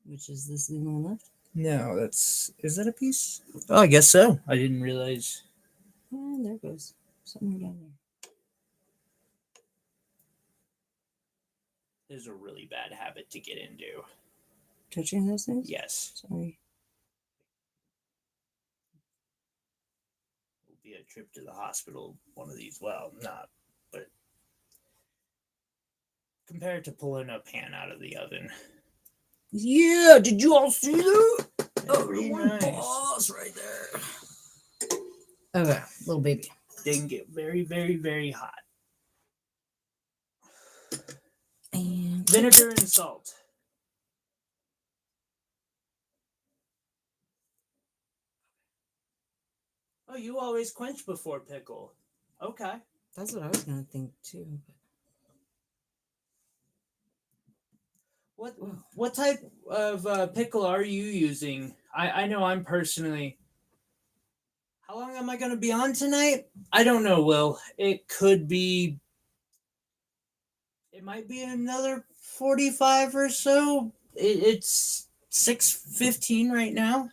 Which is this the only one left? No, is that a piece? Oh, I guess so. I didn't realize. And there goes. Somewhere down there. This is a really bad habit to get into. Touching those things? Yes. Sorry. It'll be a trip to the hospital one of these. Well, not, but compared to pulling a pan out of the oven. Yeah, did you all see that? Very nice. Boss right there. Okay, little baby. Didn't get very, very, very hot. And Vinegar and salt. Oh, you always quench before pickle. Okay. that's what I was gonna think too. But What type of pickle are you using? I know I'm personally. How long am I going to be on tonight? I don't know, Will. It could be. It might be another 45 or so. It's 6:15 right now.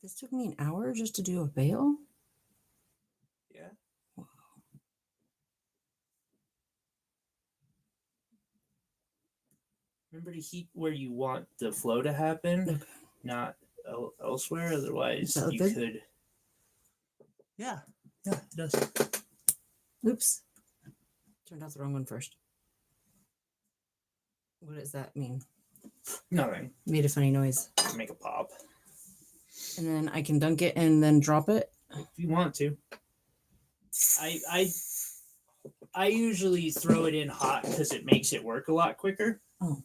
This took me an hour just to do a veil? Yeah. Wow. Remember to heat where you want the flow to happen, Okay. not elsewhere. Otherwise, you good? could. Yeah, it does. Oops. Turned out the wrong one first. What does that mean? Nothing. Made a funny noise. Make a pop. And then I can dunk it and then drop it? If you want to. I usually throw it in hot because it makes it work a lot quicker. Oh.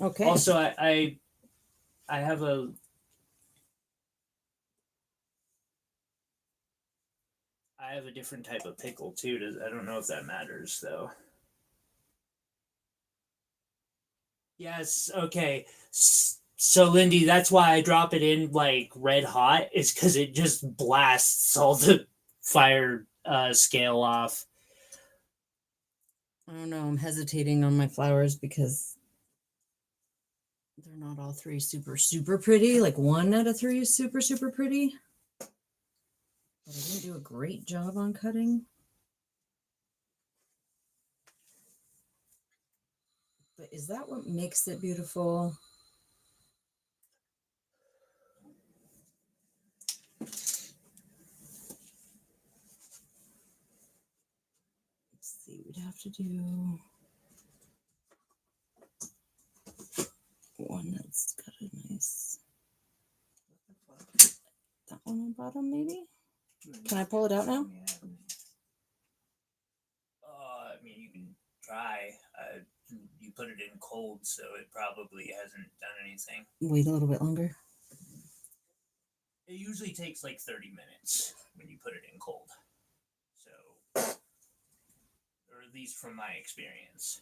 Okay. Also, I have a different type of pickle too. I don't know if that matters though. Yes. Okay. So Lindy, that's why I drop it in like red hot. Is because it just blasts all the fire scale off. I don't know. I'm hesitating on my flowers because they're not all three super, super pretty. Like 1 out of 3 is super, super pretty. But I didn't do a great job on cutting. But is that what makes it beautiful? Let's see. We'd have to do one that's got a nice. That one on bottom, maybe? Can I pull it out now? I mean, you can try. You put it in cold, so it probably hasn't done anything. Wait a little bit longer. It usually takes like 30 minutes when you put it in cold. So, or at least from my experience.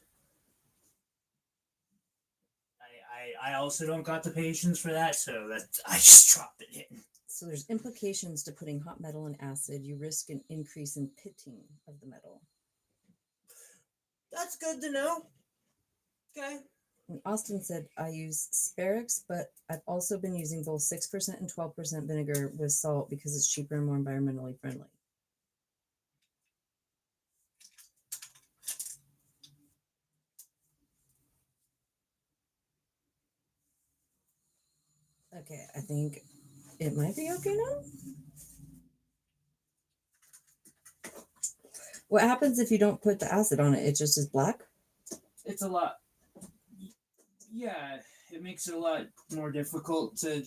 I also don't got the patience for that, so that I just dropped it in. So there's implications to putting hot metal in acid. You risk an increase in pitting of the metal. That's good to know. Okay. And Austin said, I use Sparix, but I've also been using both 6% and 12% vinegar with salt because it's cheaper and more environmentally friendly. Okay, I think it might be okay now. What happens if you don't put the acid on it? It just is black? It's a lot. Yeah, it makes it a lot more difficult to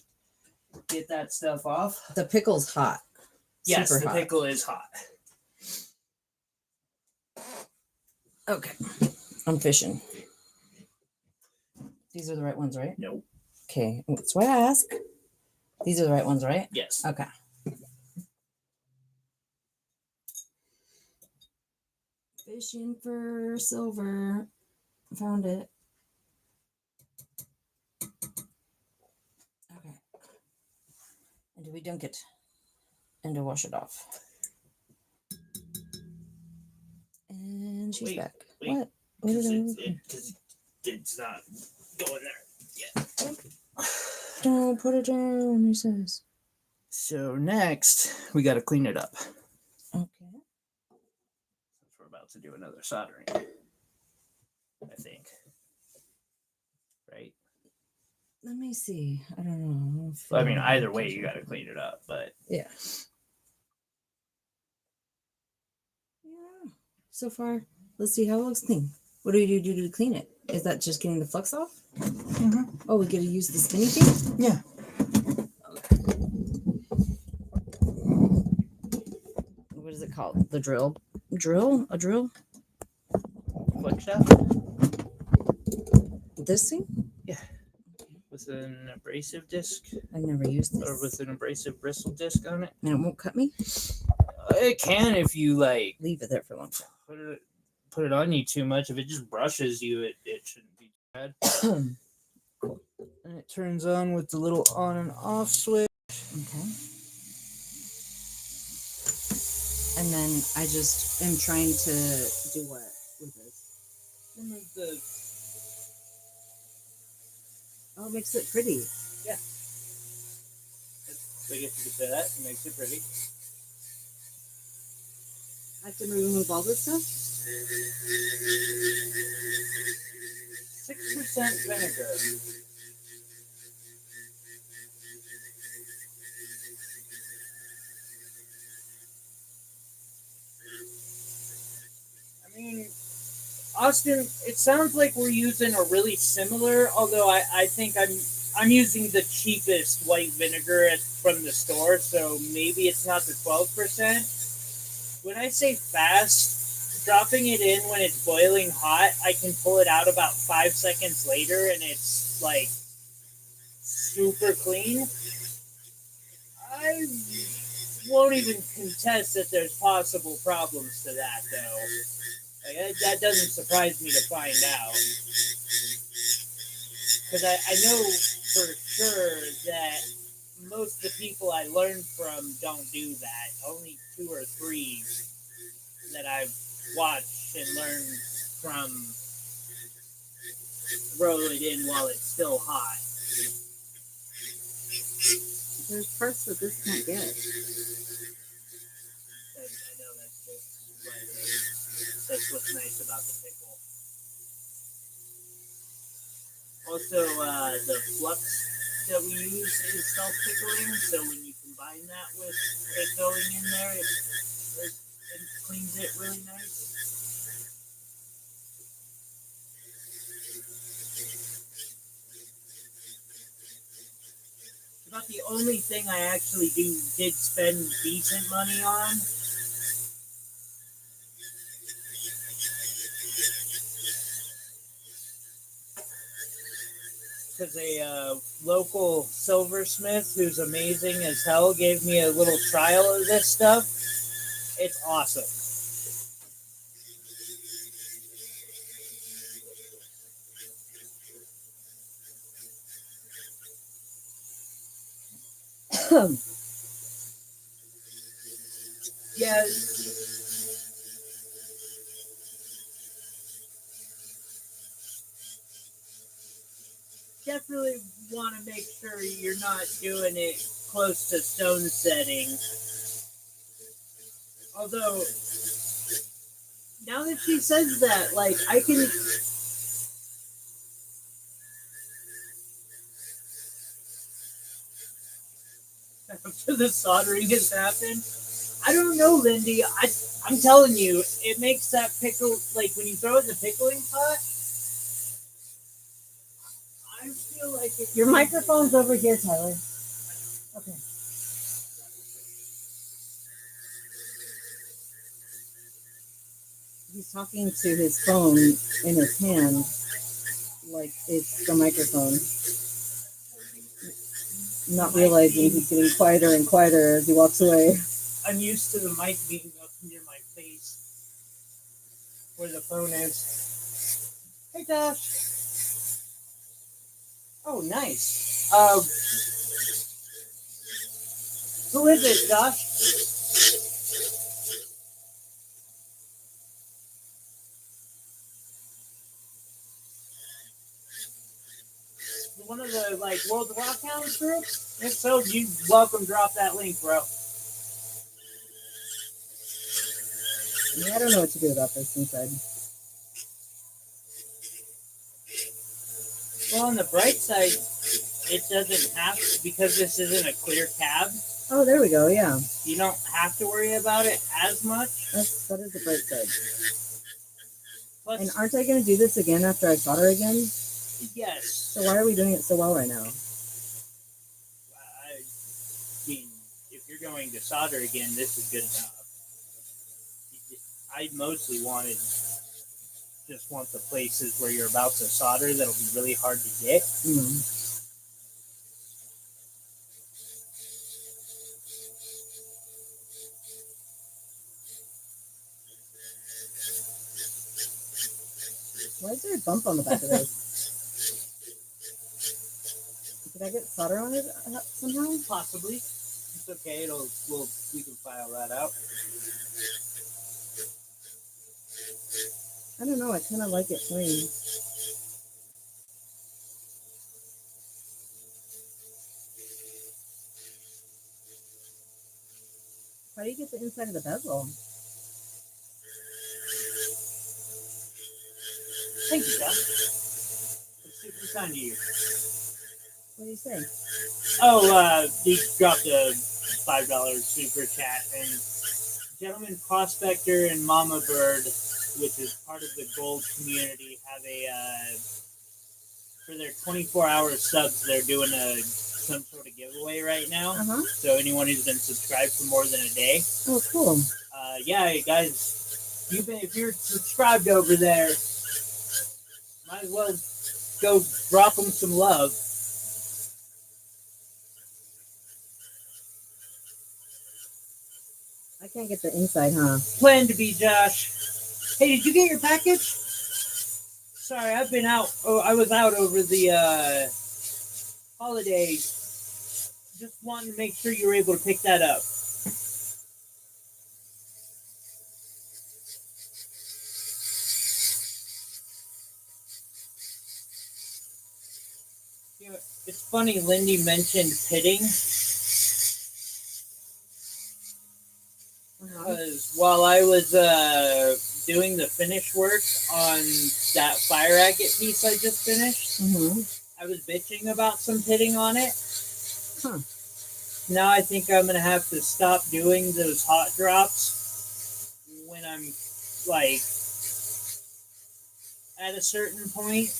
get that stuff off. The pickle's hot. Yes, Super the hot. pickle is hot. Okay, I'm fishing. These are the right ones, right? Nope. Okay, that's why I ask. These are the right ones, right? Yes. Okay. Fishing for silver. Found it. Okay. And do we dunk it? And to wash it off. And she's back. What? Because it's not going there yet. Don't put it down, he says. So next, we got to clean it up. Okay. We're about to do another soldering, I think. Right? Let me see. I don't know. Well, I mean, either way, you got to clean it up, but... Yeah. Yeah. So far, let's see how it looks clean. What do you do to clean it? Is that just getting the flux off? Mm-hmm. Oh, we get to use the spinny thing? Yeah. Okay. What is it called? The drill? Drill? A drill? What stuff? This thing? Yeah. with an abrasive disc. I never used this. Or with an abrasive bristle disc on it. And it won't cut me? It can if you like leave it there for a long time. Put it on you too much. If it just brushes you, it shouldn't be bad. Cool. And it turns on with the little on and off switch. Okay. And then I just am trying to do what with this? Remove the. Oh, it makes it pretty. Yeah. So I guess you could say that. It makes it pretty. I have to remove all this stuff? 6% vinegar. I mean, Austin, it sounds like we're using a really similar, although I think I'm using the cheapest white vinegar from the store, so maybe it's not the 12%. When I say fast, dropping it in when it's boiling hot, I can pull it out about 5 seconds later and it's like super clean. I won't even contest that there's possible problems to that, though. Like, that doesn't surprise me to find out. Because I know for sure that most of the people I learned from don't do that. Only 2 or 3 that I've watched and learned from throw it in while it's still hot. There's parts that this can't get. I know that's what's nice about the pickle. Also, the flux that we use is self-pickling, so when you combine that with it going in there, it cleans it really nice. It's about the only thing I actually did spend decent money on. Because a local silversmith who's amazing as hell gave me a little trial of this stuff. It's awesome. Yeah. Definitely want to make sure you're not doing it close to stone setting. Although, now that she says that, like, I can... After the soldering has happened, I don't know, Lindy. I'm telling you, it makes that pickle, like, when you throw it in the pickling pot, I feel like it... Your microphone's over here, Tyler. Okay. He's talking to his phone in his hand like it's the microphone. Not realizing he's getting quieter and quieter as he walks away. I'm used to the mic being up near my face where the phone is. Hey, Josh. Oh, nice. Who is it, Josh? One of the, like, World of Rockhounds group? If so, you welcome drop that link, bro. Yeah, I don't know what to do about this inside. Well, on the bright side, it doesn't have to, because this isn't a clear cab. Oh, there we go, yeah. You don't have to worry about it as much. That is the bright side. Plus, and aren't I going to do this again after I solder again? Yes. So why are we doing it so well right now? I mean, if you're going to solder again, this is good enough. I mostly want the places where you're about to solder that'll be really hard to get. Why is there a bump on the back of this? Did I get solder on it somehow? Possibly. It's okay. We can file that out. I don't know. I kind of like it plain. How do you get the inside of the bezel? Thank you, John. It's super kind of you. What do you say? Oh, he dropped a $5 super chat, and Gentleman Prospector and Mama Bird, which is part of the Gold community, have a for their 24-hour subs. They're doing some sort of giveaway right now. So anyone who's been subscribed for more than a day. Oh, cool. Yeah, guys, if you're subscribed over there, might as well go drop them some love. I can't get the inside, huh? Plan to be, Josh. Hey, did you get your package? Sorry, I've been out. Oh, I was out over the holidays. Just wanting to make sure you were able to pick that up. You know, it's funny, Lindy mentioned pitting. Because while I was doing the finish work on that fire agate piece I just finished, I was bitching about some pitting on it. Now I think I'm going to have to stop doing those hot drops when I'm, like, at a certain point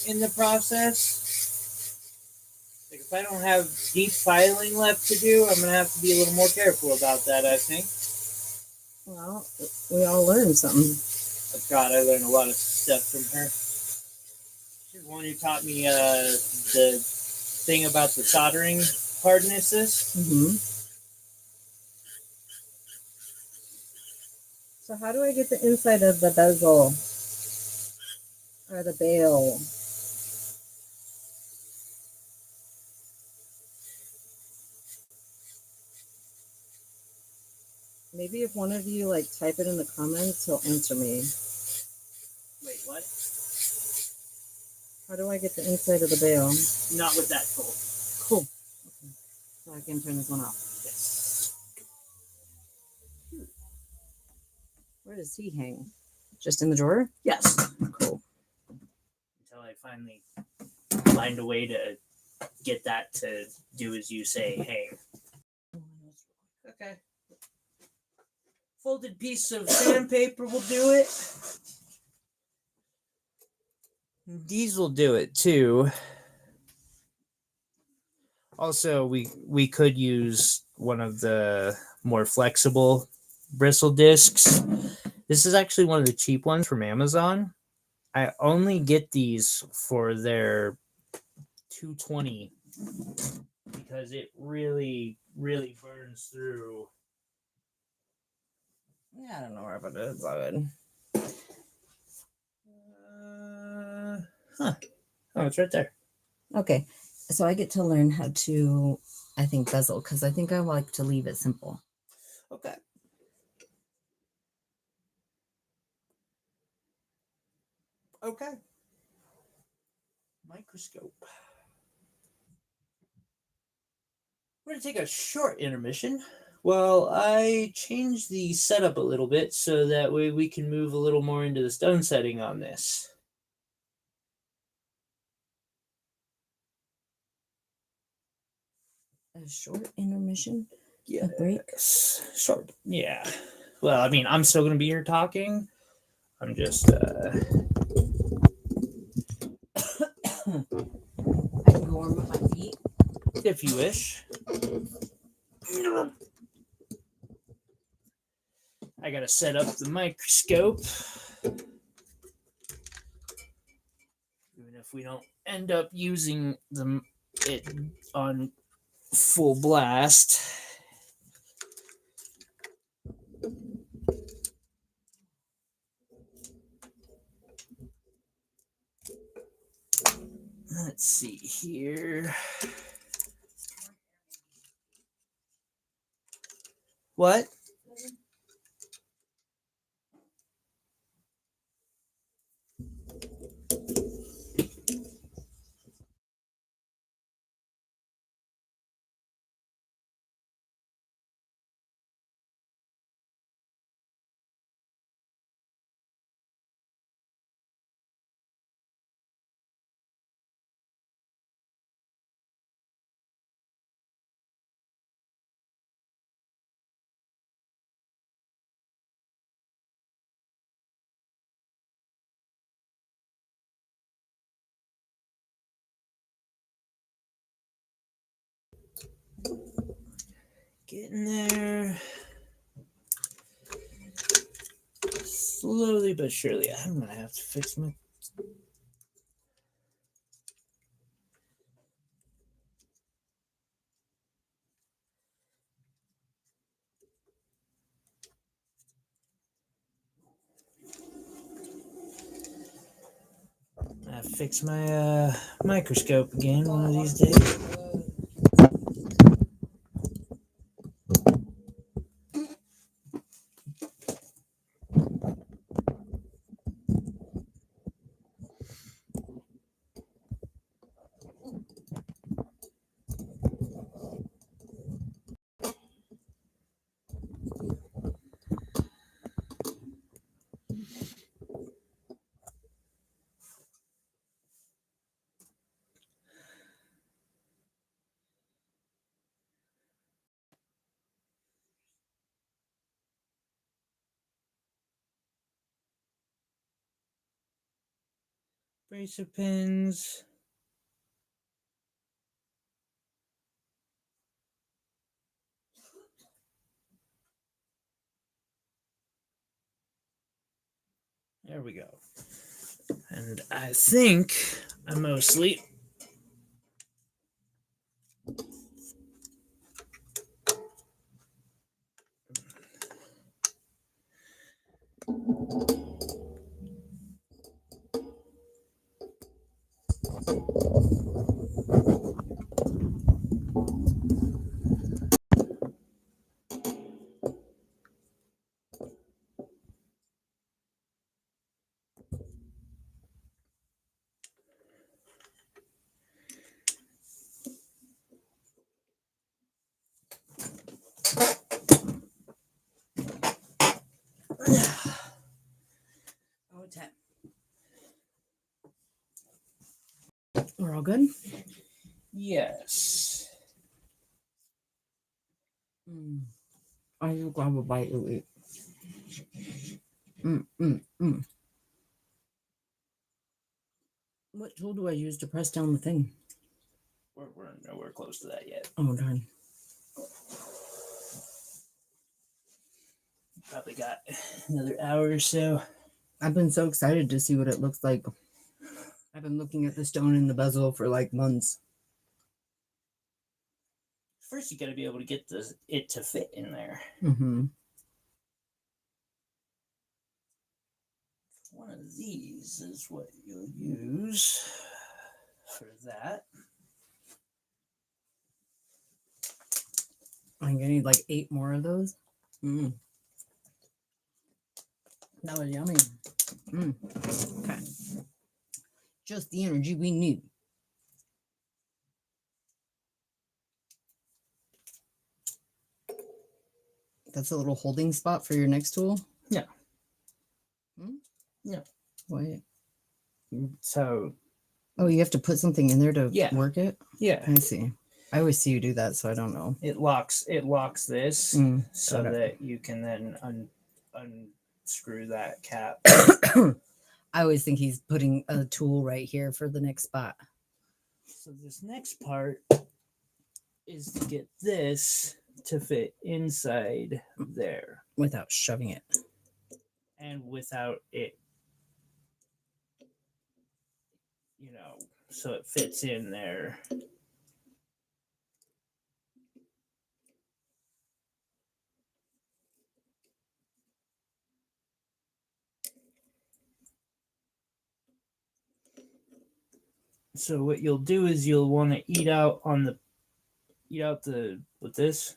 in the process. Like, if I don't have deep filing left to do, I'm going to have to be a little more careful about that, I think. Well, we all learned something. Oh, God, I learned a lot of stuff from her. She's the one who taught me the thing about the soldering hardnesses. So how do I get the inside of the bezel? Or the bail? Maybe if one of you, like, type it in the comments, he'll answer me. Wait, what? How do I get the inside of the bail? Not with that tool. Cool. Okay. So I can turn this one off. Yes. Where does he hang? Just in the drawer? Yes. Cool. Until I finally find a way to get that to do as you say, hey. Okay. Folded piece of sandpaper will do it. These will do it too. Also, we could use one of the more flexible bristle discs. This is actually one of the cheap ones from Amazon. I only get these for their 220 because it really, really burns through. Yeah, I don't know where it is. I would. Oh, it's right there. Okay, so I get to learn how to, I think, bezel, because I think I like to leave it simple. Okay. Okay. Microscope. We're going to take a short intermission. Well, I changed the setup a little bit so that way we can move a little more into the stone setting on this. A short intermission? Yeah. A break? Short. Yeah. Well, I mean, I'm still going to be here talking. I'm just, I can warm up my feet. If you wish. I got to set up the microscope. Even if we don't end up using it on full blast. Let's see here. What? Getting there. Slowly but surely. I'm going to have to fix my... I fix my microscope again one of these days. Bracer pins. There we go. And I think I mostly Oh, tap. We're all good? yes. I just grab a bite to eat. What tool do I use to press down the thing? We're nowhere close to that yet. Oh, darn. Probably got another hour or so. I've been so excited to see what it looks like. I've been looking at the stone in the bezel for like months. First, you got to be able to get it to fit in there. One of these is what you'll use for that. I'm gonna need like 8 more of those. That was yummy. Okay. Just the energy we need. That's a little holding spot for your next tool? Yeah. Yeah. Wait. So. Oh, you have to put something in there to work it? Yeah. I see. I always see you do that, so I don't know. It locks this so that you can then unscrew that cap. I always think he's putting a tool right here for the next spot. So this next part is to get this to fit inside there. Without shoving it. And without it, so it fits in there. So what you'll do is you'll want to eat out with this.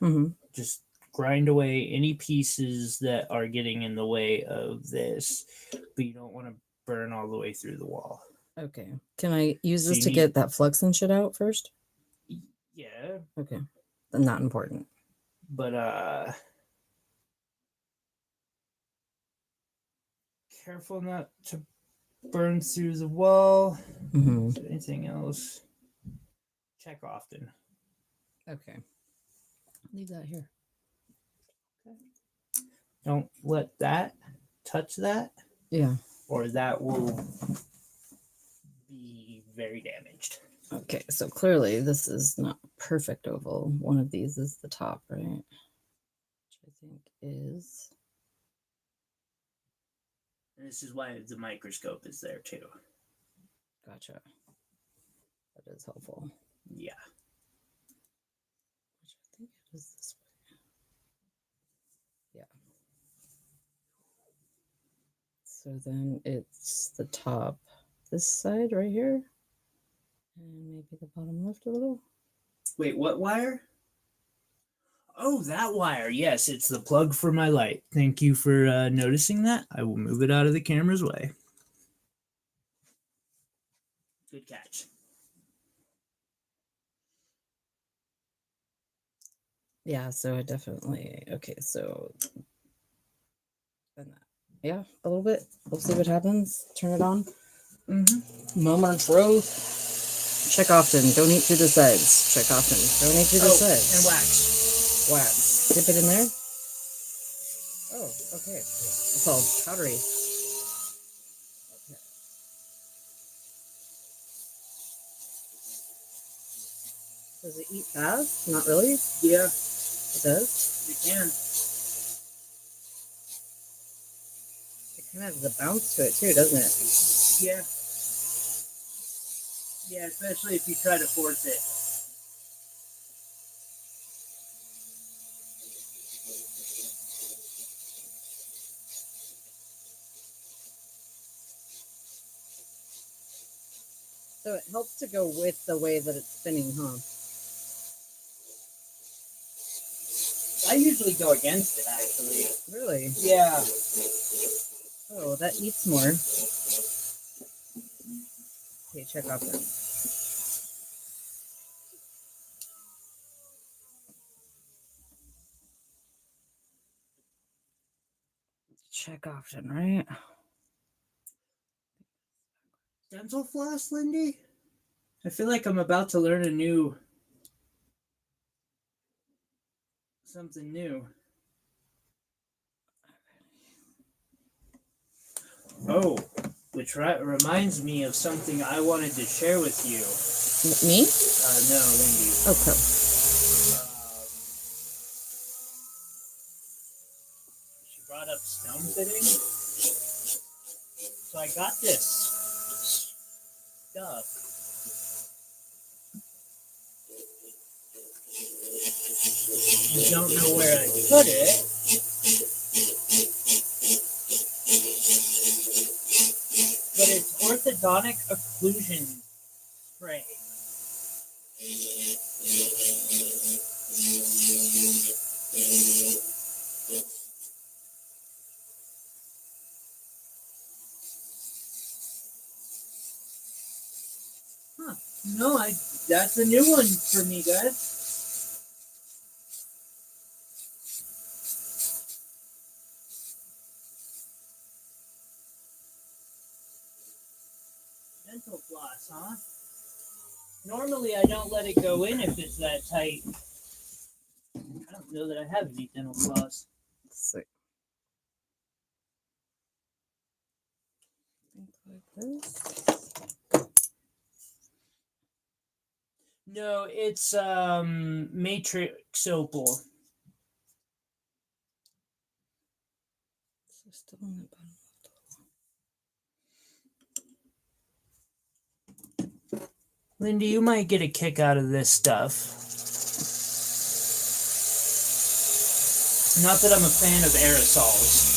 Just grind away any pieces that are getting in the way of this, but you don't want to burn all the way through the wall. Okay. Can I use this to get that flux and shit out first? Yeah. Okay. Not important. But careful not to burn through the wall. Anything else? Check often. Okay. Leave that here. Okay. Don't let that touch that. Yeah. Or that will be very damaged. Okay, so clearly this is not perfect oval. One of these is the top, right? Which I think is. And this is why the microscope is there too. Gotcha. That is helpful. Yeah. Which I think it is this way. Yeah. So then it's the top, this side right here. And maybe the bottom left a little. Wait, what wire? Oh, that wire. Yes, it's the plug for my light. Thank you for noticing that. I will move it out of the camera's way. Good catch. Yeah, so I definitely, okay, so, yeah, a little bit. We'll see what happens. Turn it on. Moment of truth. Check often. Don't eat through the sides. Check often. Don't eat through the sides. And wax. Wax. Dip it in there. Oh, okay. It's all powdery. Okay. Does it eat fast? Not really? Yeah. It does? It can. It kind of has a bounce to it too, doesn't it? Yeah. Yeah, especially if you try to force it. So it helps to go with the way that it's spinning, huh? I usually go against it, actually. Really? Yeah. Oh, that eats more. Okay, check off that. Check often, right? Dental floss, Lindy? I feel like I'm about to learn something new. Oh, which reminds me of something I wanted to share with you. Me? No, Lindy. Okay. She brought up stone fitting. So I got this stuff. I don't know where I put it. But it's orthodontic occlusion spray. Huh. No, that's a new one for me, guys. Dental floss, huh? Normally I don't let it go in if it's that tight. I don't know that I have any dental floss. Let's see. Like this. No, it's matrix opal. So still on the bottom. Lindy, you might get a kick out of this stuff. Not that I'm a fan of aerosols.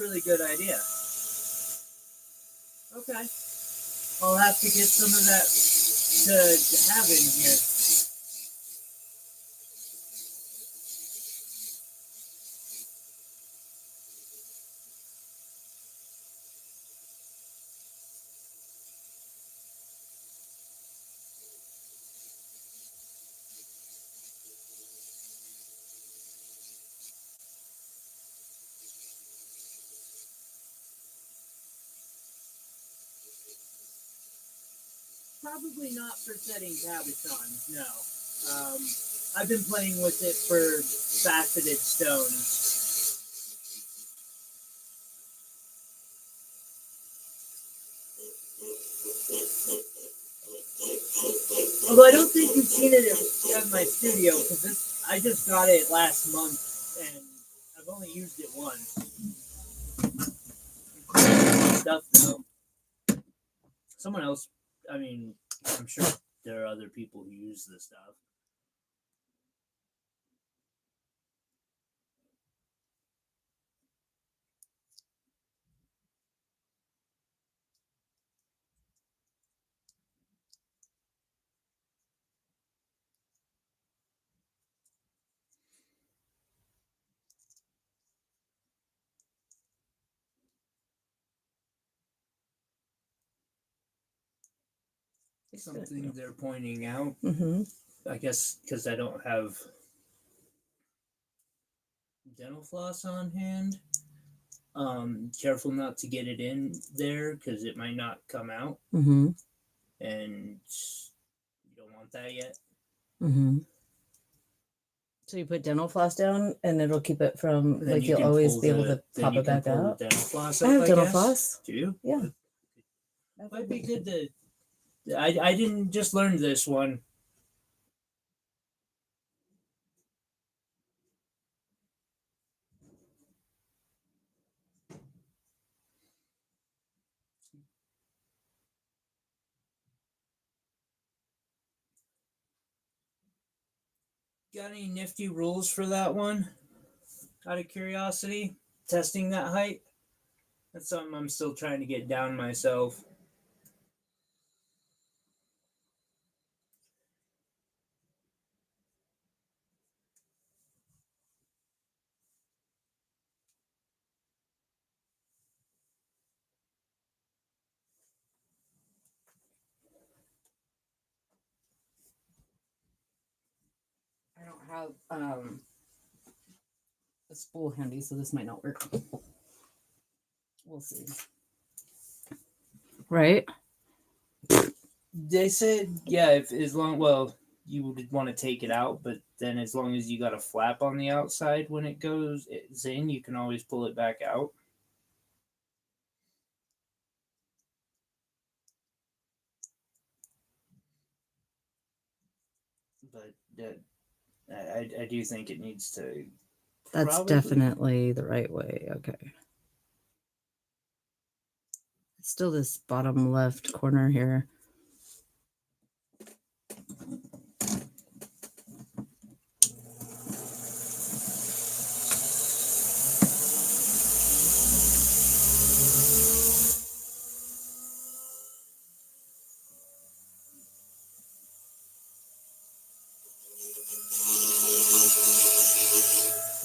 really good idea. Okay. I'll have to get some of that to have in here. Probably not for setting cabochons, no. I've been playing with it for faceted stones. Although I don't think you've seen it at my studio, because I just got it last month, and I've only used it once. Stuff though. Someone else, I mean, I'm sure there are other people who use this stuff. Something they're pointing out, I guess, because I don't have dental floss on hand. Careful not to get it in there because it might not come out, and you don't want that yet. So you put dental floss down, and it'll keep it from like you'll always be able to pop it back out. Dental floss I have dental floss. Do you? Yeah. Might be good to. I didn't just learn this one. Got any nifty rules for that one? Out of curiosity, testing that height. That's something I'm still trying to get down myself. I don't have a spool handy, so this might not work. We'll see. Right? They said, yeah, if as long, well, you would want to take it out, but then as long as you got a flap on the outside when it goes in, you can always pull it back out. But I do think it needs to. That's definitely the right way. Okay. It's still this bottom left corner here.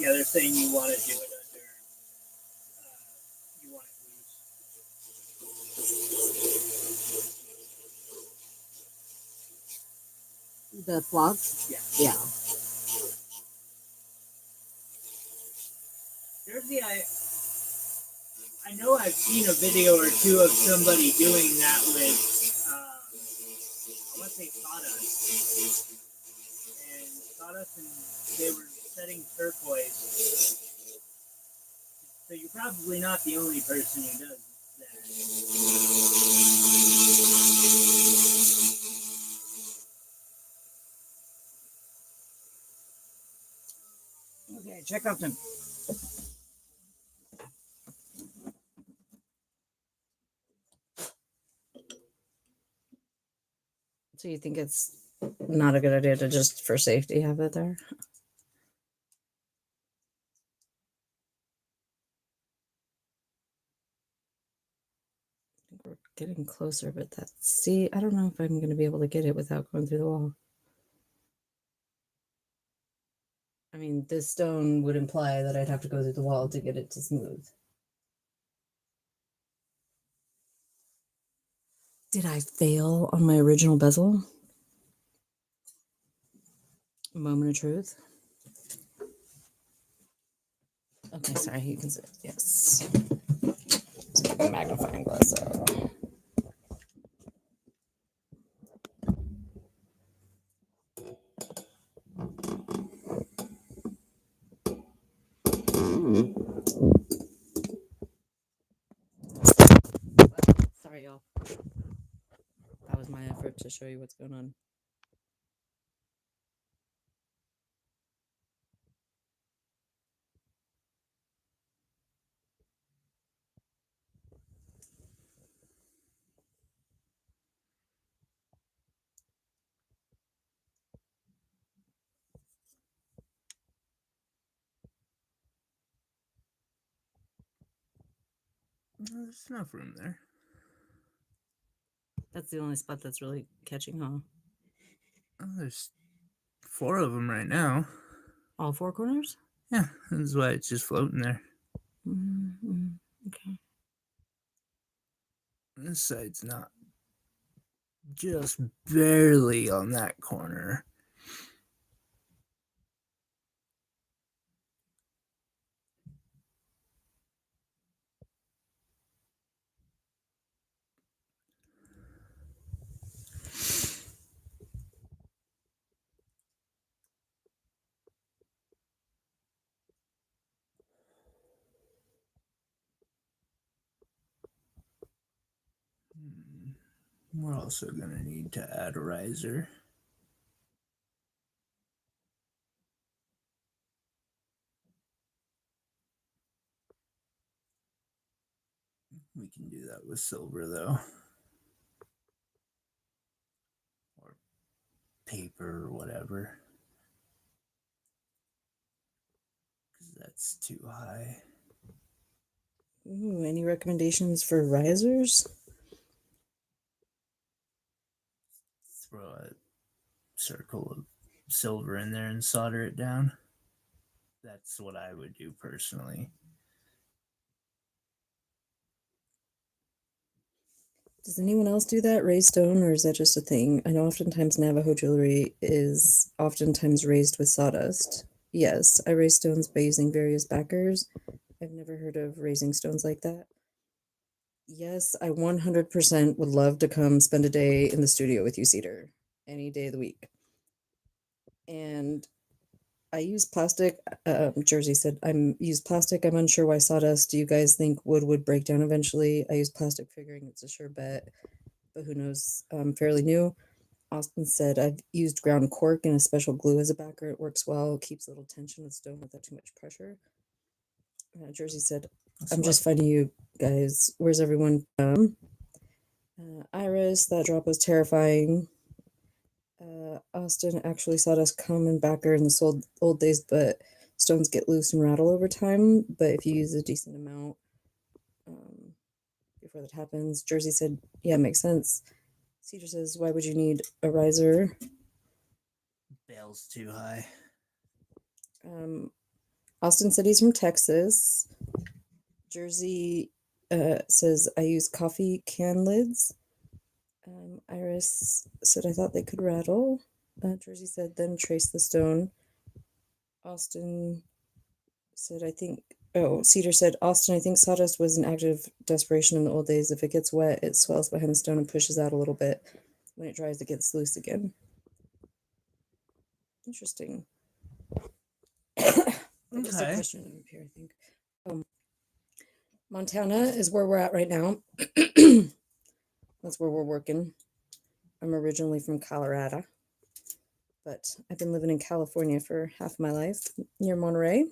Yeah, they're saying you want to do it under. You want it loose. The floss? Yeah. Yeah. Jersey, I know I've seen a video or two of somebody doing that with, I want to say sawdust. And sawdust, and they were setting turquoise. So you're probably not the only person who does that. Okay, check out them. So you think it's not a good idea to just for safety have it there? getting closer, but see, I don't know if I'm going to be able to get it without going through the wall. I mean, this stone would imply that I'd have to go through the wall to get it to smooth. Did I fail on my original bezel? A moment of truth. Okay, sorry, you can see it. Yes. Let's get the magnifying glass out. Sorry, y'all. That was my effort to show you what's going on. There's enough room there. That's the only spot that's really catching, huh? Oh, there's 4 of them right now. All 4 corners? Yeah, that's why it's just floating there. Okay. This side's not. Just barely on that corner. We're also going to need to add a riser. We can do that with silver, though. Or paper or whatever. Because that's too high. Ooh, any recommendations for risers? Throw a circle of silver in there and solder it down. That's what I would do personally. Does anyone else do that, raised stone, or is that just a thing? I know oftentimes Navajo jewelry is oftentimes raised with sawdust. Yes, I raise stones by using various backers. I've never heard of raising stones like that. Yes, I 100% would love to come spend a day in the studio with you, Cedar, any day of the week. And I use plastic. Jersey said, use plastic. I'm unsure why sawdust. Do you guys think wood would break down eventually? I use plastic, figuring it's a sure bet, but who knows? Fairly new. Austin said, I've used ground cork and a special glue as a backer. It works well. It keeps a little tension with stone without too much pressure. Jersey said, I'm just finding you guys. Where's everyone from? Iris, that drop was terrifying. Austin, actually sawdust common backer in the old days, but stones get loose and rattle over time. But if you use a decent amount before that happens. Jersey said, yeah, makes sense. Cedar says, why would you need a riser? Bale's too high. Austin said he's from Texas. Jersey says, I use coffee can lids. Iris said, I thought they could rattle. Jersey said, then trace the stone. Austin said, Cedar said, Austin, I think sawdust was an act of desperation in the old days. If it gets wet, it swells behind the stone and pushes out a little bit. When it dries, it gets loose again. Interesting. There's a question up here, I think. Montana is where we're at right now. That's where we're working. I'm originally from Colorado, but I've been living in California for half my life, near Monterey.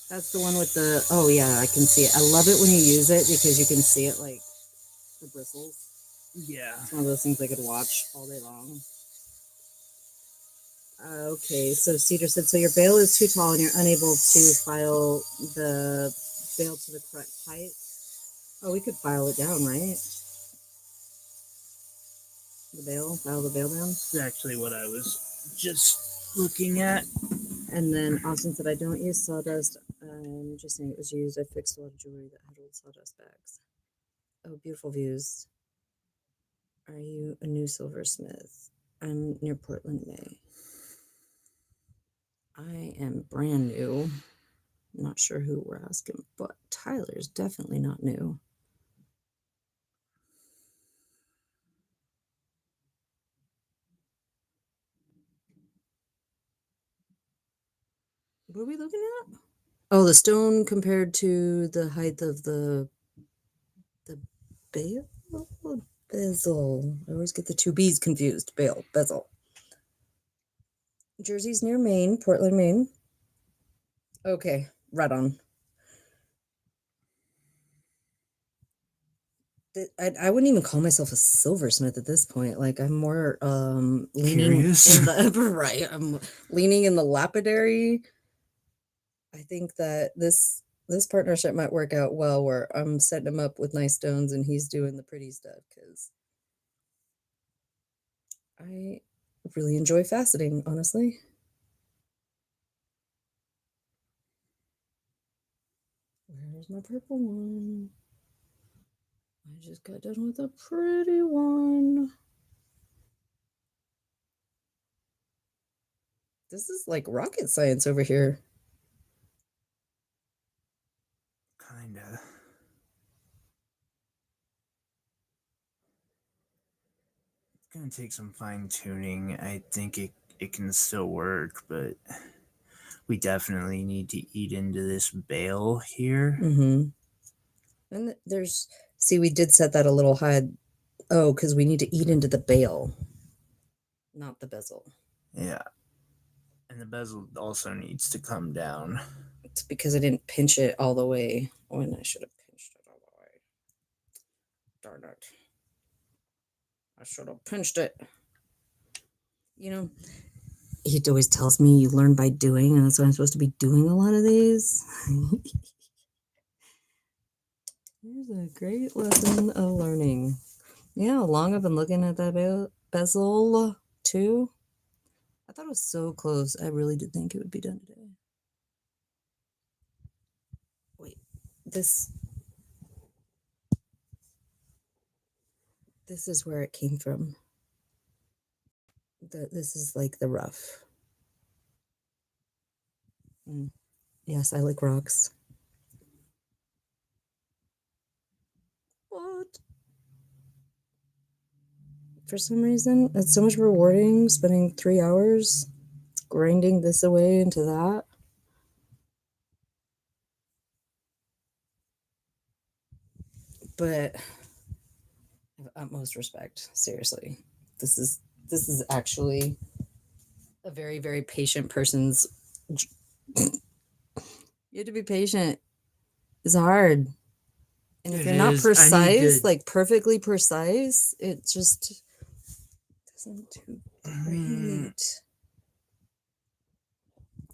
That's the one with the, oh yeah, I can see it. I love it when you use it because you can see it like the bristles. Yeah. It's one of those things I could watch all day long. Okay, so Cedar said, so your bail is too tall and you're unable to file the bail to the correct height. Oh, we could file it down, right? File the bail down. That's actually what I was just looking at. And then Austin said, I don't use sawdust. I'm just saying it was used. I fixed a lot of jewelry that had old sawdust bags. Oh, beautiful views. Are you a new silversmith? I'm near Portland, May. I am brand new. Not sure who we're asking, but Tyler's definitely not new. What are we looking at? Oh, the stone compared to the height of the bail? Bezel. I always get the two B's confused. Bail, bezel. Jersey's near Maine, Portland, Maine. Okay, right on. I wouldn't even call myself a silversmith at this point. Like I'm more leaning Curious. in the right. I'm leaning in the lapidary. I think that this partnership might work out well, where I'm setting him up with nice stones and he's doing the pretty stuff, because I really enjoy faceting, honestly. Where's my purple one? I just got done with a pretty one. This is like rocket science over here. Kinda. It's gonna take some fine tuning. I think it can still work, but we definitely need to eat into this bail here. Mm-hmm. And there's, see, we did set that a little high. Oh, because we need to eat into the bail, not the bezel. Yeah. And the bezel also needs to come down. It's because I didn't pinch it all the way when I should have pinched it all the way. Darn it. I should have pinched it. You know, he always tells me you learn by doing, and that's why I'm supposed to be doing a lot of these. Here's a great lesson of learning. You know how long I've been looking at that bezel, too? I thought it was so close. I really did think it would be done today. Wait, this is where it came from. This is like the rough. Yes, I like rocks. What? For some reason, it's so much rewarding spending 3 hours grinding this away into that. But I have utmost respect. Seriously, this is actually a very, very patient person's. You have to be patient. It's hard, and if you're not precise, like perfectly precise, it just doesn't do great.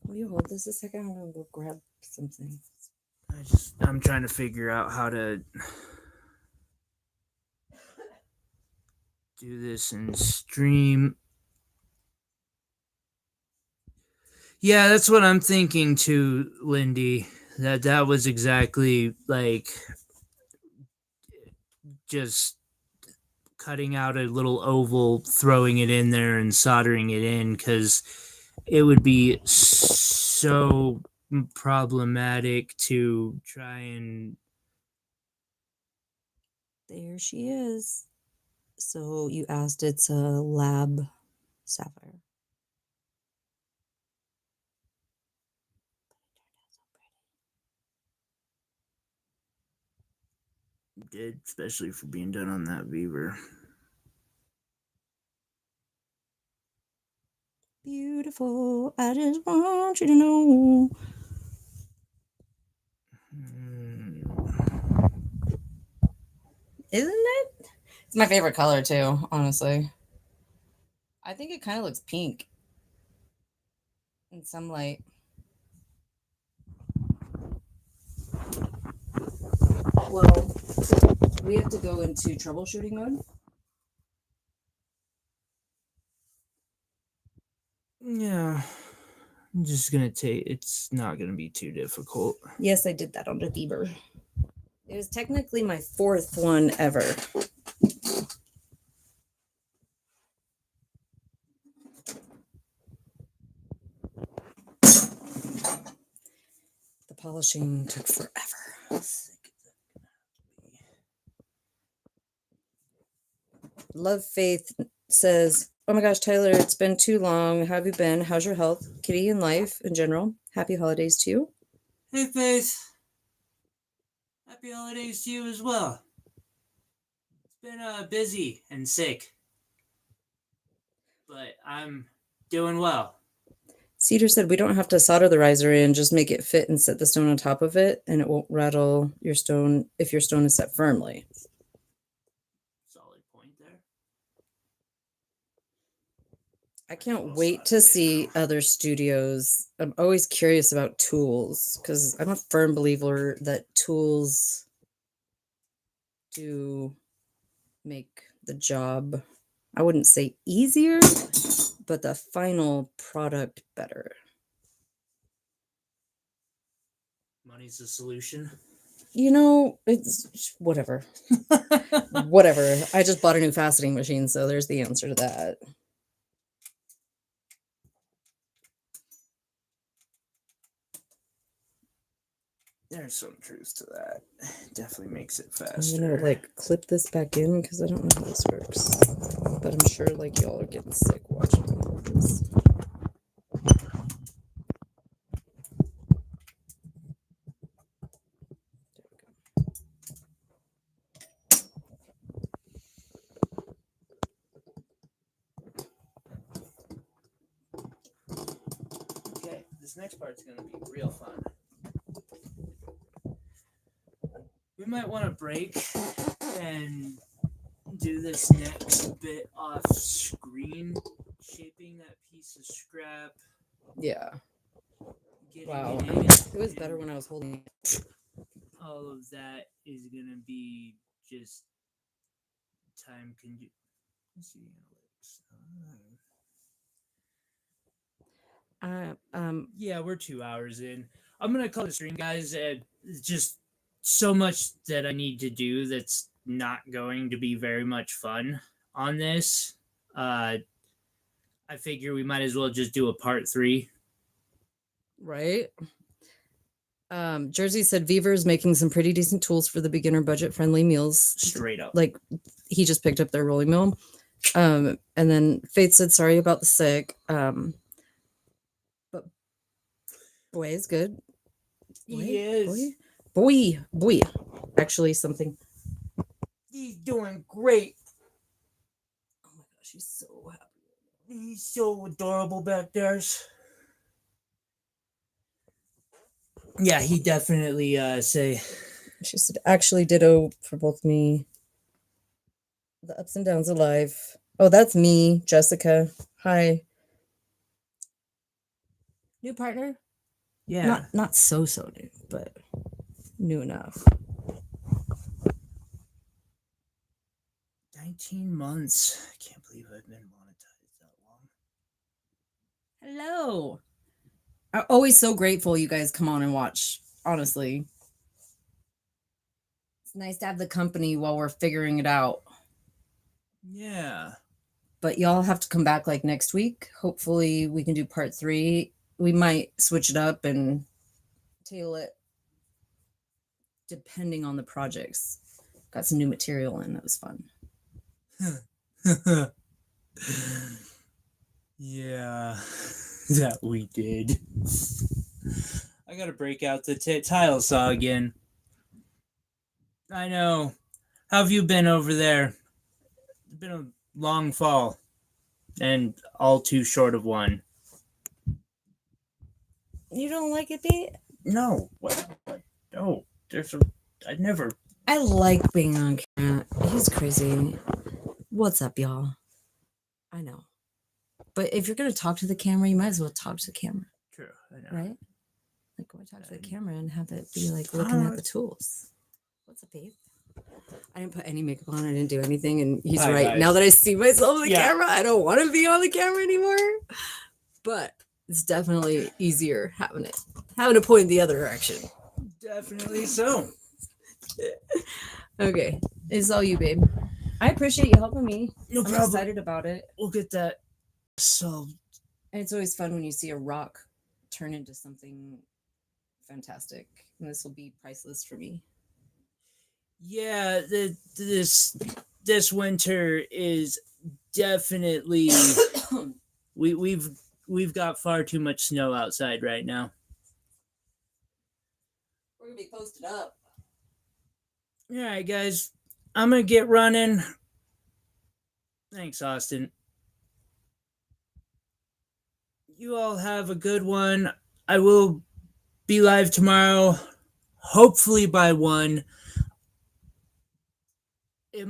Will you hold this a second? I'm gonna go grab something. I'm trying to figure out how to do this in stream. Yeah, that's what I'm thinking too, Lindy. That was exactly like just cutting out a little oval, throwing it in there, and soldering it in, because it would be so problematic to try and. There she is. So you asked, it's a lab sapphire. Did, especially for being done on that beaver. Beautiful. I just want you to know. Isn't it? It's my favorite color too, honestly. I think it kind of looks pink. and some light. Well, we have to go into troubleshooting mode. Yeah. I'm just gonna it's not gonna be too difficult. Yes, I did that on the Bieber. It was technically my 4th one ever. The polishing took forever. Love Faith says, "Oh my gosh, Tyler, it's been too long. How have you been? How's your health, Kitty, and life in general? Happy holidays to you." Hey, Faith. Happy holidays to you as well. It's been busy and sick, but I'm doing well. Cedar said, "We don't have to solder the riser in, just make it fit and set the stone on top of it, and it won't rattle your stone if your stone is set firmly." Solid point there. I can't wait to see other studios. I'm always curious about tools because I'm a firm believer that tools do make the job, I wouldn't say easier, but the final product better. Money's the solution. You know, it's whatever. Whatever. I just bought a new faceting machine, so there's the answer to that. There's some truth to that. Definitely makes it faster. I'm gonna clip this back in because I don't know how this works. But I'm sure y'all are getting sick watching this. Okay, this next part's gonna be real fun. We might want to break and do this next bit off screen, shaping that piece of scrap. Yeah. Wow. It was better when I was holding it. All of that is gonna be just time consuming. Let's see yeah, we're 2 hours in. I'm gonna call the stream, guys. Just so much that I need to do that's not going to be very much fun on this. I figure we might as well just do a part 3. Right. Jersey said Beaver's making some pretty decent tools for the beginner budget friendly meals. Straight up. He just picked up their rolling mill. And then Faith said, "Sorry about the sick." But boy is good. He is. Boy. Actually, something. He's doing great. Oh my gosh, he's so happy. He's so adorable back there. Yeah, he definitely say. She said, "Actually, ditto for both me. The ups and downs of life." Oh, that's me, Jessica. Hi. New partner? Yeah. Not so new, but new enough. 19 months. I can't believe I've been monetized that long. Hello. I'm always so grateful you guys come on and watch, honestly. It's nice to have the company while we're figuring it out. Yeah. But y'all have to come back next week. Hopefully we can do part 3. We might switch it up and tail it depending on the projects. Got some new material in. That was fun. Yeah, that we did. I gotta break out the tile saw again. I know. How have you been over there? It's been a long fall, and all too short of one. You don't like it, Pete? No. What? No. I like being on camera. He's crazy. What's up, y'all? I know. But if you're going to talk to the camera, you might as well talk to the camera. Right? Like, go talk to the camera and have it be like looking at the tools. What's up, babe? I didn't put any makeup on. I didn't do anything. And he's right. Guys. Now that I see myself on the camera, I don't want to be on the camera anymore. But it's definitely easier having to point the other direction. Definitely so. Okay. It's all you, babe. I appreciate you helping me. No problem. I'm excited about it. We'll get that solved. And it's always fun when you see a rock turn into something fantastic. And this will be priceless for me. Yeah, this winter is definitely we've got far too much snow outside right now. We're gonna be posted up. All right, guys, I'm gonna get running. Thanks, Austin. You all have a good one. I will be live tomorrow, hopefully by 1.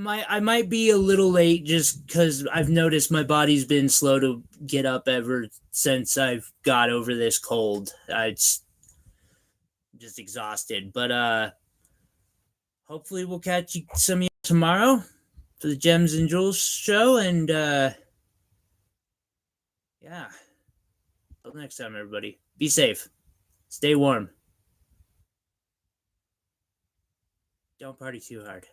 I might be a little late just because I've noticed my body's been slow to get up ever since I've got over this cold. It's just exhausted. But hopefully we'll catch some of you tomorrow for the Gems and Jewels show. And yeah. Till next time, everybody. Be safe. Stay warm. Don't party too hard.